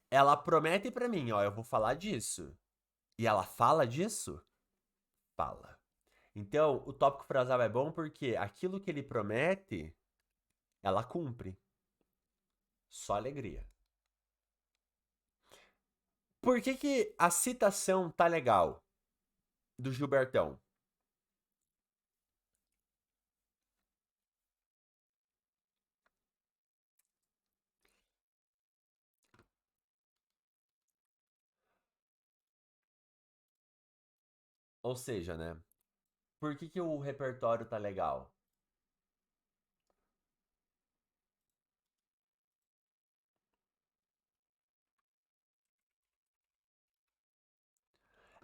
ela promete pra mim, ó, eu vou falar disso. E ela fala disso? Fala. Então, o tópico frasal é bom porque aquilo que ele promete, ela cumpre. Só alegria. Por que que a citação tá legal do Gilbertão? Ou seja, né? Por que que o repertório tá legal?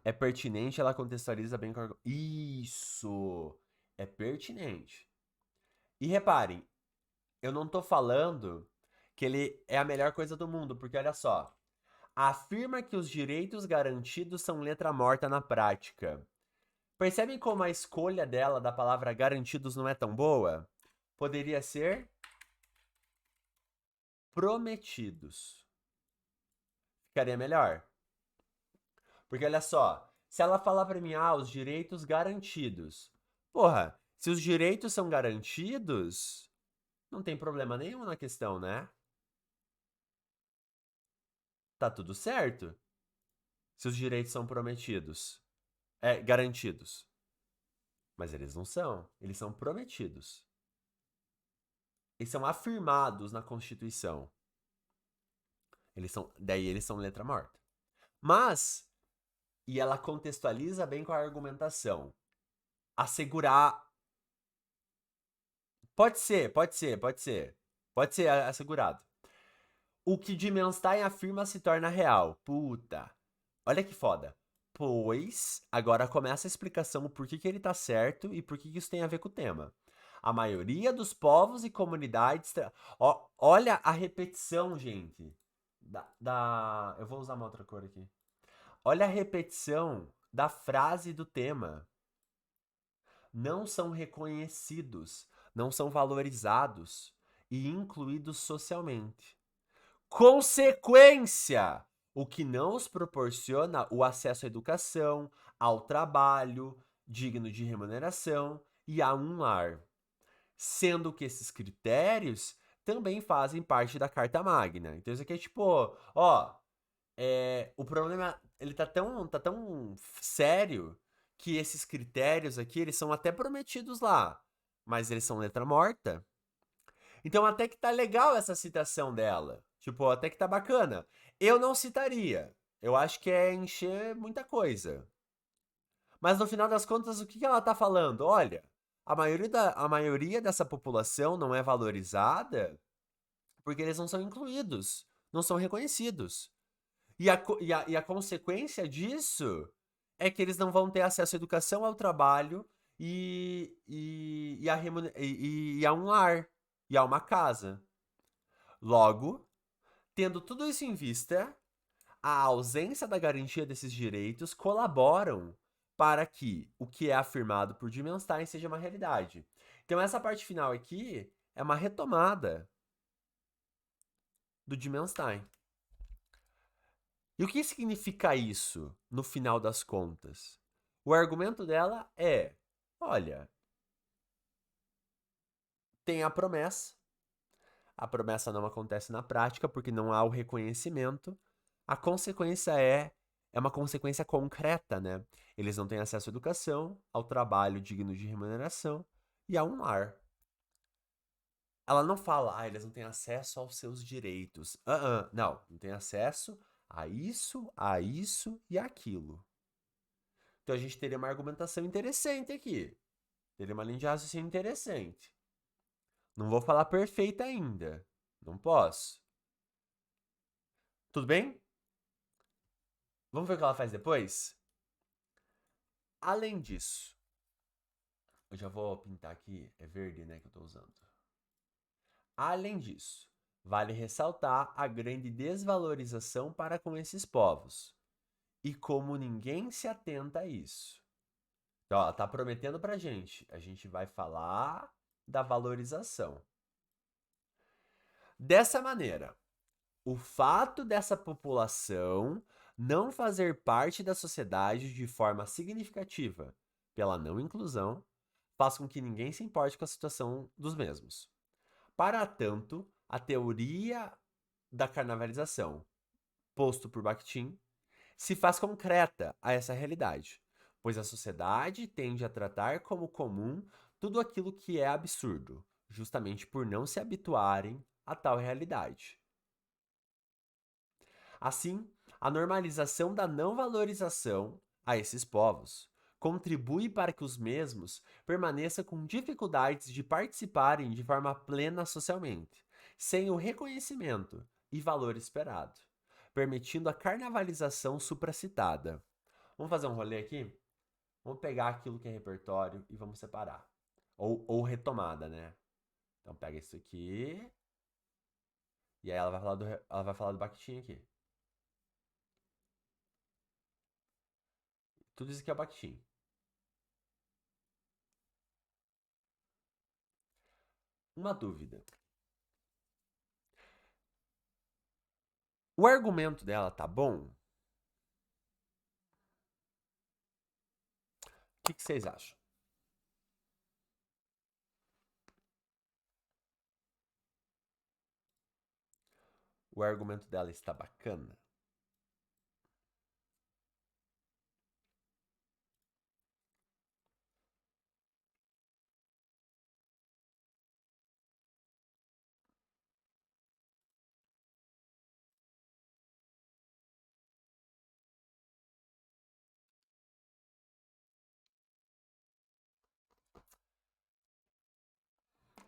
É pertinente, ela contextualiza bem com a... Isso! É pertinente. E reparem, eu não tô falando que ele é a melhor coisa do mundo, porque olha só. Afirma que os direitos garantidos são letra morta na prática. Percebem como a escolha dela da palavra garantidos não é tão boa? Poderia ser prometidos. Ficaria melhor. Porque olha só, se ela falar pra mim, os direitos garantidos. Porra, se os direitos são garantidos, não tem problema nenhum na questão, né? Tá tudo certo. Se os direitos são prometidos. É, garantidos. Mas eles não são. Eles são prometidos. Eles são afirmados na Constituição. Daí eles são letra morta. Mas, e ela contextualiza bem com a argumentação. Assegurar. Pode ser, pode ser, pode ser. Pode ser assegurado. O que Dimenstein afirma se torna real. Puta. Olha que foda. Pois, agora começa a explicação do porquê que ele tá certo e por que isso tem a ver com o tema. A maioria dos povos e comunidades. Olha a repetição, gente. Eu vou usar uma outra cor aqui. Olha a repetição da frase do tema. Não são reconhecidos, não são valorizados e incluídos socialmente. Consequência! O que não os proporciona o acesso à educação, ao trabalho digno de remuneração e a um lar. Sendo que esses critérios também fazem parte da Carta Magna. Então isso aqui é tipo, ó, o problema, ele tá tão sério que esses critérios aqui, eles são até prometidos lá, mas eles são letra morta. Então até que tá legal essa citação dela. Tipo, até que tá bacana. Eu não citaria. Eu acho que é encher muita coisa. Mas no final das contas, o que que ela tá falando? Olha, a maioria dessa população não é valorizada porque eles não são incluídos, não são reconhecidos. E a consequência disso é que eles não vão ter acesso à educação, ao trabalho e a um lar, e a uma casa. Logo, tendo tudo isso em vista, a ausência da garantia desses direitos colaboram para que o que é afirmado por Dimenstein seja uma realidade. Então, essa parte final aqui é uma retomada do Dimenstein. E o que significa isso, no final das contas? O argumento dela é: olha, tem a promessa não acontece na prática porque não há o reconhecimento, a consequência é uma consequência concreta, né? Eles não têm acesso à educação, ao trabalho digno de remuneração e a um lar. Ela não fala, eles não têm acesso aos seus direitos. Não tem acesso a isso e aquilo. Então a gente teria uma argumentação interessante aqui. Teria uma linha de raciocínio interessante. Não vou falar perfeita ainda. Não posso. Tudo bem? Vamos ver o que ela faz depois? Além disso, eu já vou pintar aqui, é verde, né, que eu tô usando. Além disso, vale ressaltar a grande desvalorização para com esses povos e como ninguém se atenta a isso. Então, ela tá prometendo pra gente, a gente vai falar da valorização. Dessa maneira, o fato dessa população não fazer parte da sociedade de forma significativa pela não inclusão faz com que ninguém se importe com a situação dos mesmos. Para tanto, a teoria da carnavalização, posto por Bakhtin, se faz concreta a essa realidade, pois a sociedade tende a tratar como comum tudo aquilo que é absurdo, justamente por não se habituarem a tal realidade. Assim, a normalização da não valorização a esses povos contribui para que os mesmos permaneçam com dificuldades de participarem de forma plena socialmente, sem o reconhecimento e valor esperado, permitindo a carnavalização supracitada. Vamos fazer um rolê aqui? Vamos pegar aquilo que é repertório e vamos separar. Ou retomada, né? Então pega isso aqui. E aí ela vai falar do Bakhtin aqui. Tudo isso aqui é o Bakhtin. Uma dúvida. O argumento dela tá bom? O que vocês acham? O argumento dela está bacana?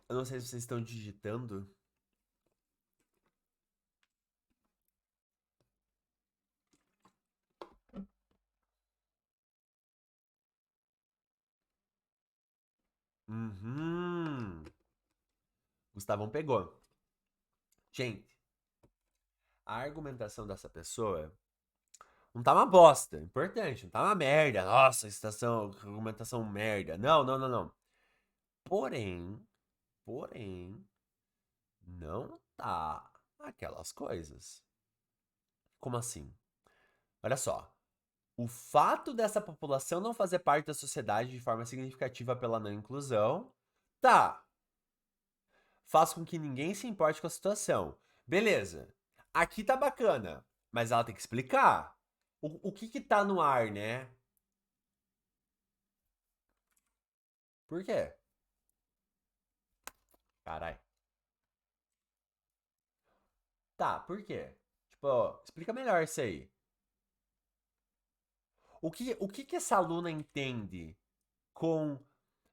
Eu não sei se vocês estão digitando. Uhum. Gustavão pegou. Gente, a argumentação dessa pessoa não tá uma bosta. Importante, não tá uma merda. Nossa, argumentação merda. Não, não, não, não. Porém, não tá aquelas coisas. Como assim? Olha só. O fato dessa população não fazer parte da sociedade de forma significativa pela não inclusão, tá. Faz com que ninguém se importe com a situação. Beleza. Aqui tá bacana, mas ela tem que explicar. O que que tá no ar, né? Por quê? Carai. Tá, por quê? Tipo, ó, explica melhor isso aí. O que que essa aluna entende com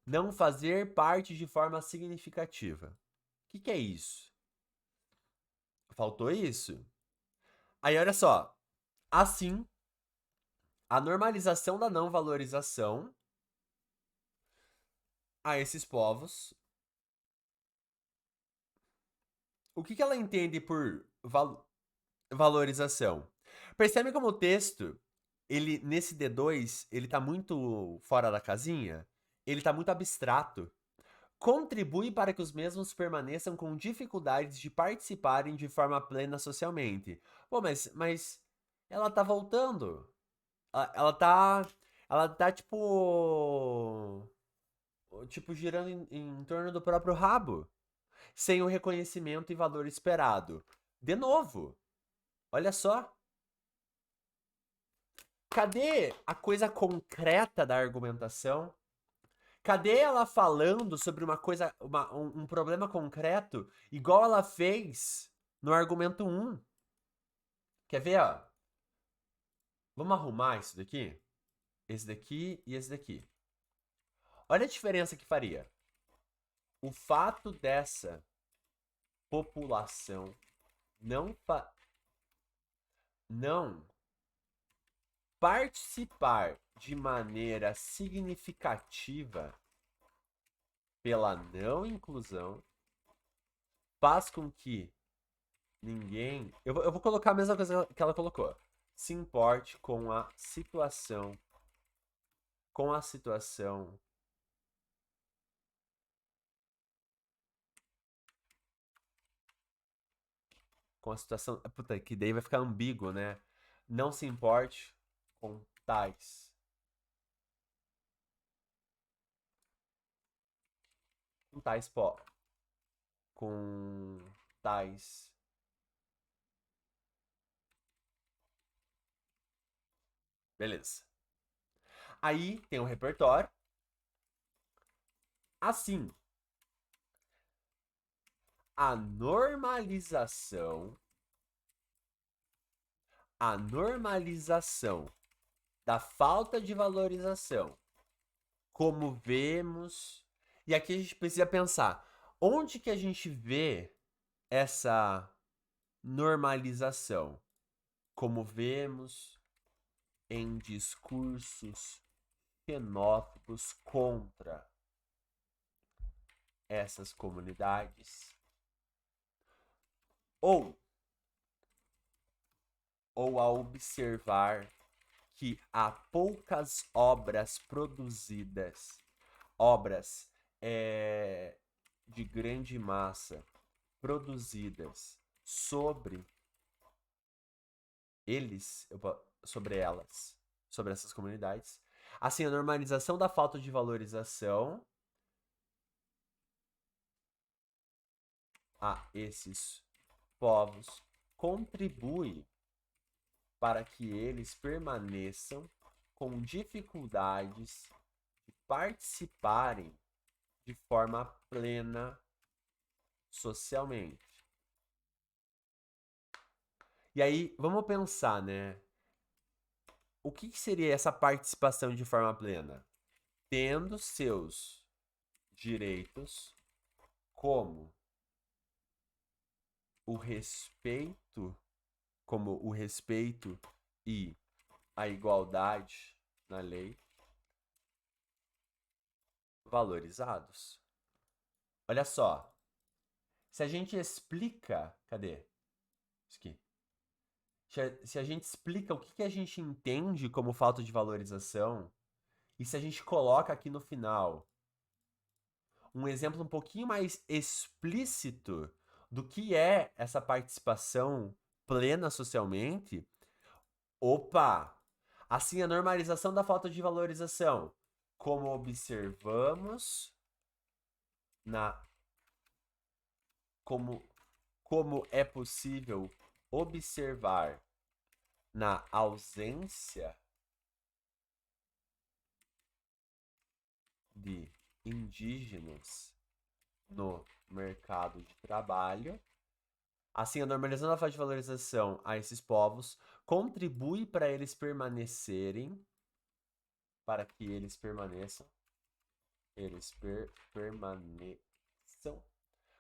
não fazer parte de forma significativa? O que que é isso? Faltou isso? Aí, olha só. Assim, a normalização da não valorização a esses povos. O que que ela entende por valorização? Percebe como o texto, ele nesse D2, ele tá muito fora da casinha? Ele tá muito abstrato. Contribui para que os mesmos permaneçam com dificuldades de participarem de forma plena socialmente. Pô, mas ela tá voltando. Ela tá. Ela tá tipo. Tipo, girando em torno do próprio rabo. Sem o reconhecimento e valor esperado. De novo, olha só. Cadê a coisa concreta da argumentação? Cadê ela falando sobre uma coisa, um problema concreto, igual ela fez no argumento um? Quer ver, ó? Vamos arrumar isso daqui? Esse daqui e esse daqui. Olha a diferença que faria. O fato dessa população não, não participar de maneira significativa pela não inclusão faz com que ninguém. Eu vou colocar a mesma coisa que ela colocou. Se importe com a situação. Com a situação. Com a situação. Puta, que daí vai ficar ambíguo, né? Não se importe com tais. Com tais com tais. Beleza. Aí tem o repertório. Assim, a normalização. A normalização da falta de valorização. Como vemos. E aqui a gente precisa pensar: onde que a gente vê essa normalização? Como vemos em discursos xenófobos contra essas comunidades, ou a observar que há poucas obras produzidas, obras de grande massa produzidas sobre eles, sobre elas, sobre essas comunidades. Assim, a normalização da falta de valorização a esses povos contribui para que eles permaneçam com dificuldades de participarem de forma plena socialmente. E aí, vamos pensar, né? O que seria essa participação de forma plena? Tendo seus direitos como o respeito, e a igualdade na lei valorizados. Olha só, se a gente explica, cadê? Isso aqui. Se a gente explica o que a gente entende como falta de valorização, e se a gente coloca aqui no final um exemplo um pouquinho mais explícito do que é essa participação plena socialmente, opa! Assim, a normalização da falta de valorização, como observamos na como como é possível observar na ausência de indígenas no mercado de trabalho. Assim, a normalização da falta de valorização a esses povos contribui para que eles permaneçam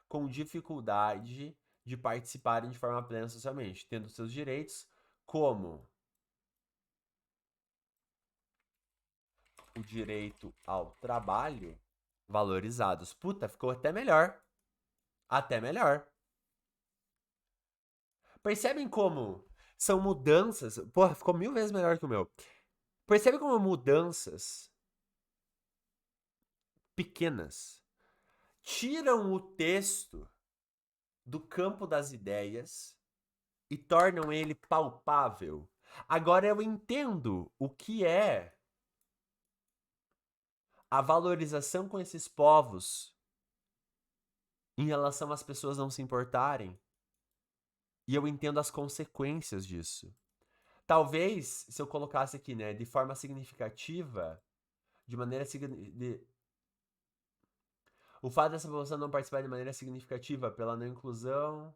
com dificuldade de participarem de forma plena socialmente, tendo seus direitos como o direito ao trabalho valorizados. Puta, ficou até melhor. Até melhor. Percebem como são mudanças. Porra, ficou 1000 vezes melhor que o meu. Percebe como mudanças pequenas tiram o texto do campo das ideias e tornam ele palpável. Agora eu entendo o que é a valorização com esses povos em relação às pessoas não se importarem. E eu entendo as consequências disso. Talvez, se eu colocasse aqui, né, de forma significativa, de maneira o fato dessa população não participar de maneira significativa pela não inclusão.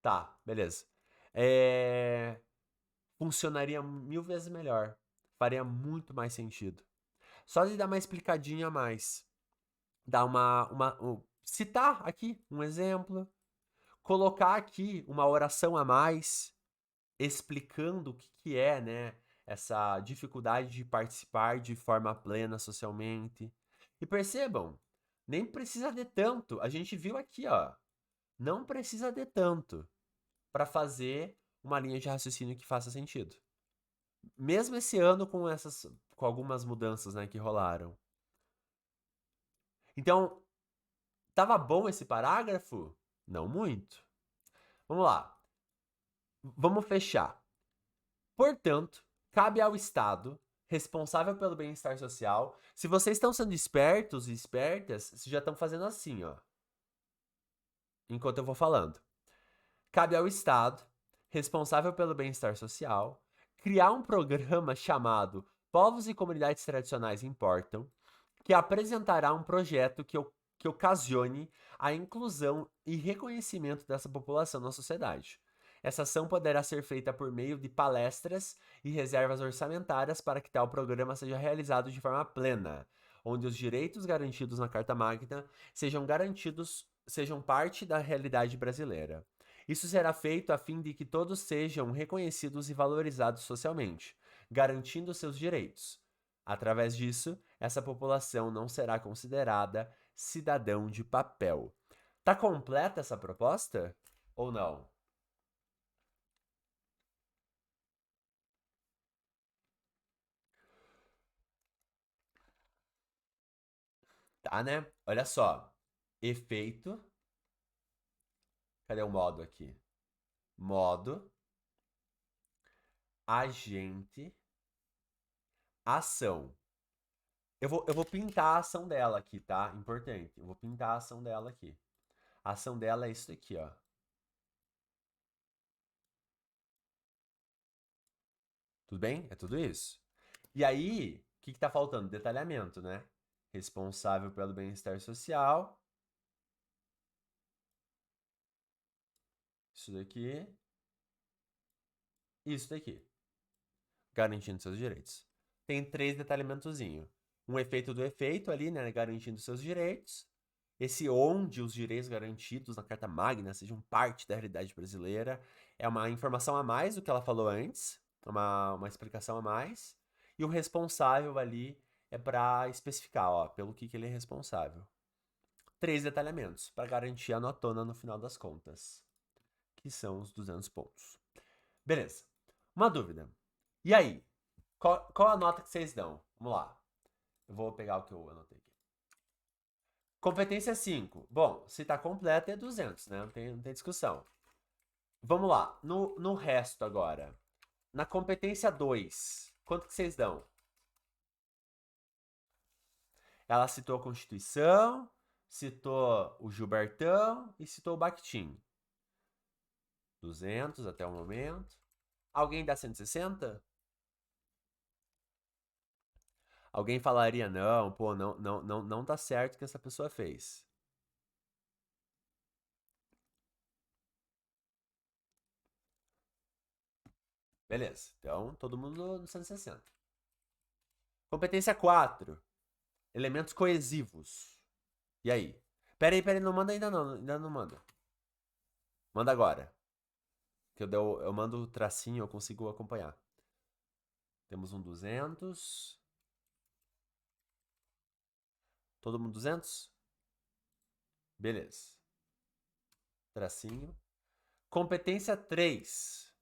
Tá, beleza. Funcionaria 1000 vezes melhor. Faria muito mais sentido. Só de dar uma explicadinha a mais. Dar citar aqui um exemplo. Colocar aqui uma oração a mais, explicando o que é, né, essa dificuldade de participar de forma plena socialmente. E percebam, nem precisa de tanto. A gente viu aqui, ó. Não precisa de tanto para fazer uma linha de raciocínio que faça sentido. Mesmo esse ano com algumas mudanças, né, que rolaram. Então, tava bom esse parágrafo? Não muito. Vamos lá. Vamos fechar. Portanto, cabe ao Estado, responsável pelo bem-estar social. Se vocês estão sendo espertos e espertas, vocês já estão fazendo assim, ó. Enquanto eu vou falando. Cabe ao Estado, responsável pelo bem-estar social, criar um programa chamado Povos e Comunidades Tradicionais Importam, que apresentará um projeto que ocasione a inclusão e reconhecimento dessa população na sociedade. Essa ação poderá ser feita por meio de palestras e reservas orçamentárias para que tal programa seja realizado de forma plena, onde os direitos garantidos na Carta Magna sejam parte da realidade brasileira. Isso será feito a fim de que todos sejam reconhecidos e valorizados socialmente, garantindo seus direitos. Através disso, essa população não será considerada cidadão de papel. Tá completa essa proposta? Ou não? Tá, né? Olha só. Efeito. Cadê o modo aqui? Modo, agente, ação. Eu vou pintar a ação dela aqui, tá? Importante. Eu vou pintar a ação dela aqui. A ação dela é isso aqui, ó. Tudo bem? É tudo isso. E aí, o que tá faltando? Detalhamento, né? Responsável pelo bem-estar social. Isso daqui. Isso daqui. Garantindo seus direitos. Tem 3 detalhamentozinhos. um efeito do efeito ali, né, garantindo seus direitos. Esse onde os direitos garantidos na Carta Magna sejam parte da realidade brasileira é uma informação a mais do que ela falou antes, uma explicação a mais. E o responsável ali é para especificar, ó, pelo que ele é responsável. 3 detalhamentos para garantir a notona no final das contas, que são os 200 pontos. Beleza. Uma dúvida. E aí? Qual a nota que vocês dão? Vamos lá. Eu vou pegar o que eu anotei aqui. Competência 5. Bom, se tá completa é 200, né? Não tem discussão. Vamos lá. No resto agora. Na competência 2, quanto que vocês dão? Ela citou a Constituição, citou o Gilbertão e citou o Bakhtin. 200 até o momento. Alguém dá 160? Alguém falaria, não, pô, não tá certo o que essa pessoa fez. Beleza, então todo mundo no 160. Competência 4. Elementos coesivos. E aí? Pera aí, não manda ainda não manda. Manda agora. Que eu mando o tracinho, eu consigo acompanhar. Temos um 200. Todo mundo 200? Beleza. Tracinho. Competência 3.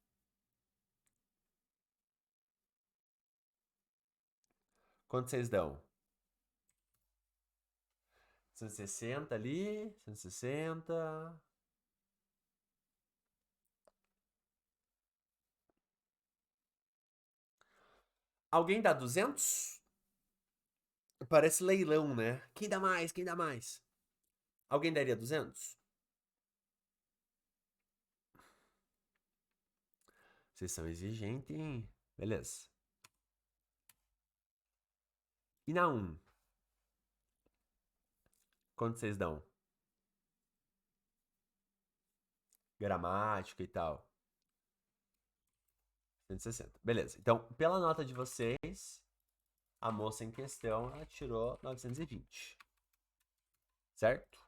Quanto vocês dão? 160 ali, 160. Alguém dá 200? Parece leilão, né? Quem dá mais? Quem dá mais? Alguém daria 200? Vocês são exigentes, hein? Beleza. E na 1? Quanto vocês dão? Gramática e tal. 160. Beleza. Então, pela nota de vocês, a moça em questão, ela tirou 920. Certo?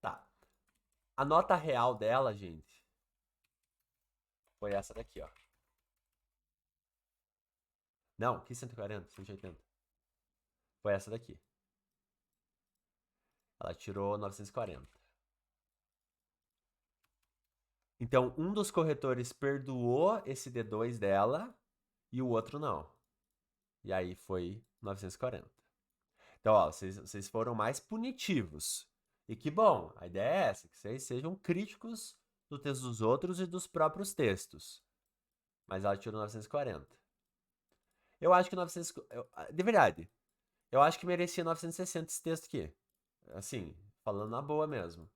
Tá. A nota real dela, gente, foi essa daqui, ó. Não, que 140, 180. Foi essa daqui. Ela tirou 940. Então, um dos corretores perdoou esse D2 dela e o outro não. E aí foi 940. Então, ó, vocês foram mais punitivos. E que bom, a ideia é essa, que vocês sejam críticos do texto dos outros e dos próprios textos. Mas ela tirou 940. Eu acho que 900... de verdade, eu acho que merecia 960 esse texto aqui. Assim, falando na boa mesmo.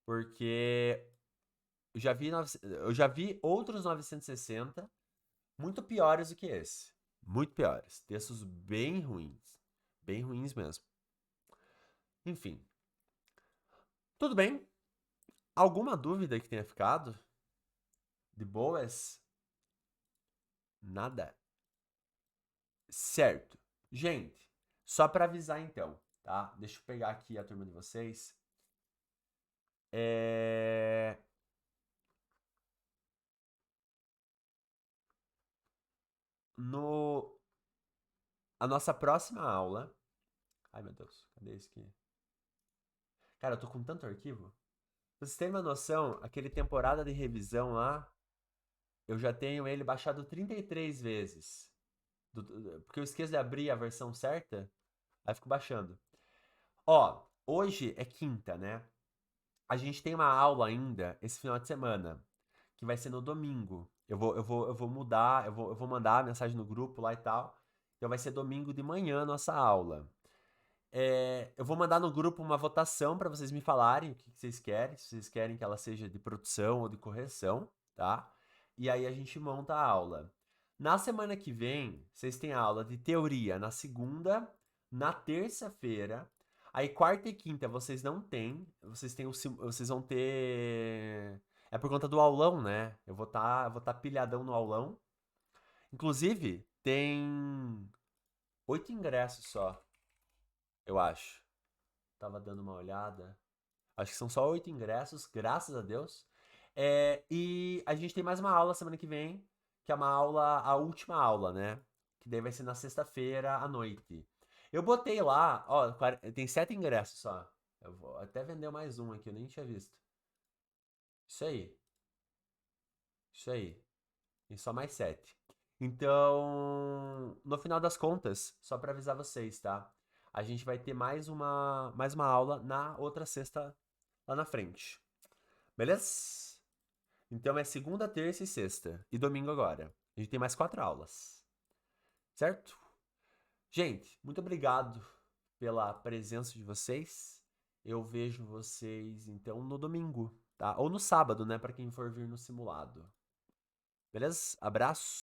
Porque eu já vi outros 960 muito piores do que esse. Muito piores. Textos bem ruins. Bem ruins mesmo. Enfim. Tudo bem. Alguma dúvida que tenha ficado? De boas? Nada? Certo. Gente, só para avisar então, tá? Deixa eu pegar aqui a turma de vocês. É... No... A nossa próxima aula... Ai, meu Deus, cadê isso aqui? Cara, eu tô com tanto arquivo. Pra vocês terem uma noção, aquele temporada de revisão lá, eu já tenho ele baixado 33 vezes. Porque eu esqueço de abrir a versão certa, aí fico baixando. Ó, hoje é quinta, né? A gente tem uma aula ainda esse final de semana, que vai ser no domingo. Eu vou mudar, eu vou mandar a mensagem no grupo lá e tal. Então vai ser domingo de manhã a nossa aula. Eu vou mandar no grupo uma votação para vocês me falarem o que vocês querem, se vocês querem que ela seja de produção ou de correção, tá? E aí a gente monta a aula. Na semana que vem, vocês têm aula de teoria na segunda, na terça-feira. Aí quarta e quinta vocês não têm, vocês vão ter. É por conta do aulão, né? Eu vou tá pilhadão no aulão. Inclusive, tem 8 ingressos só. eu acho. Tava dando uma olhada. Acho que são só 8 ingressos, graças a Deus. E a gente tem mais uma aula semana que vem, que é uma aula, a última aula, né? Que daí vai ser na sexta-feira à noite. Eu botei lá, ó, tem 7 ingressos só. Eu vou até vender mais um aqui, eu nem tinha visto. Isso aí, isso aí. E só mais 7. Então, no final das contas, só pra avisar vocês, tá? A gente vai ter mais uma aula na outra sexta lá na frente. Beleza? Então é segunda, terça e sexta. E domingo agora. A gente tem mais 4 aulas. Certo? Gente, muito obrigado pela presença de vocês. Eu vejo vocês então no domingo, tá? Ou no sábado, né, pra quem for vir no simulado. Beleza? Abraço.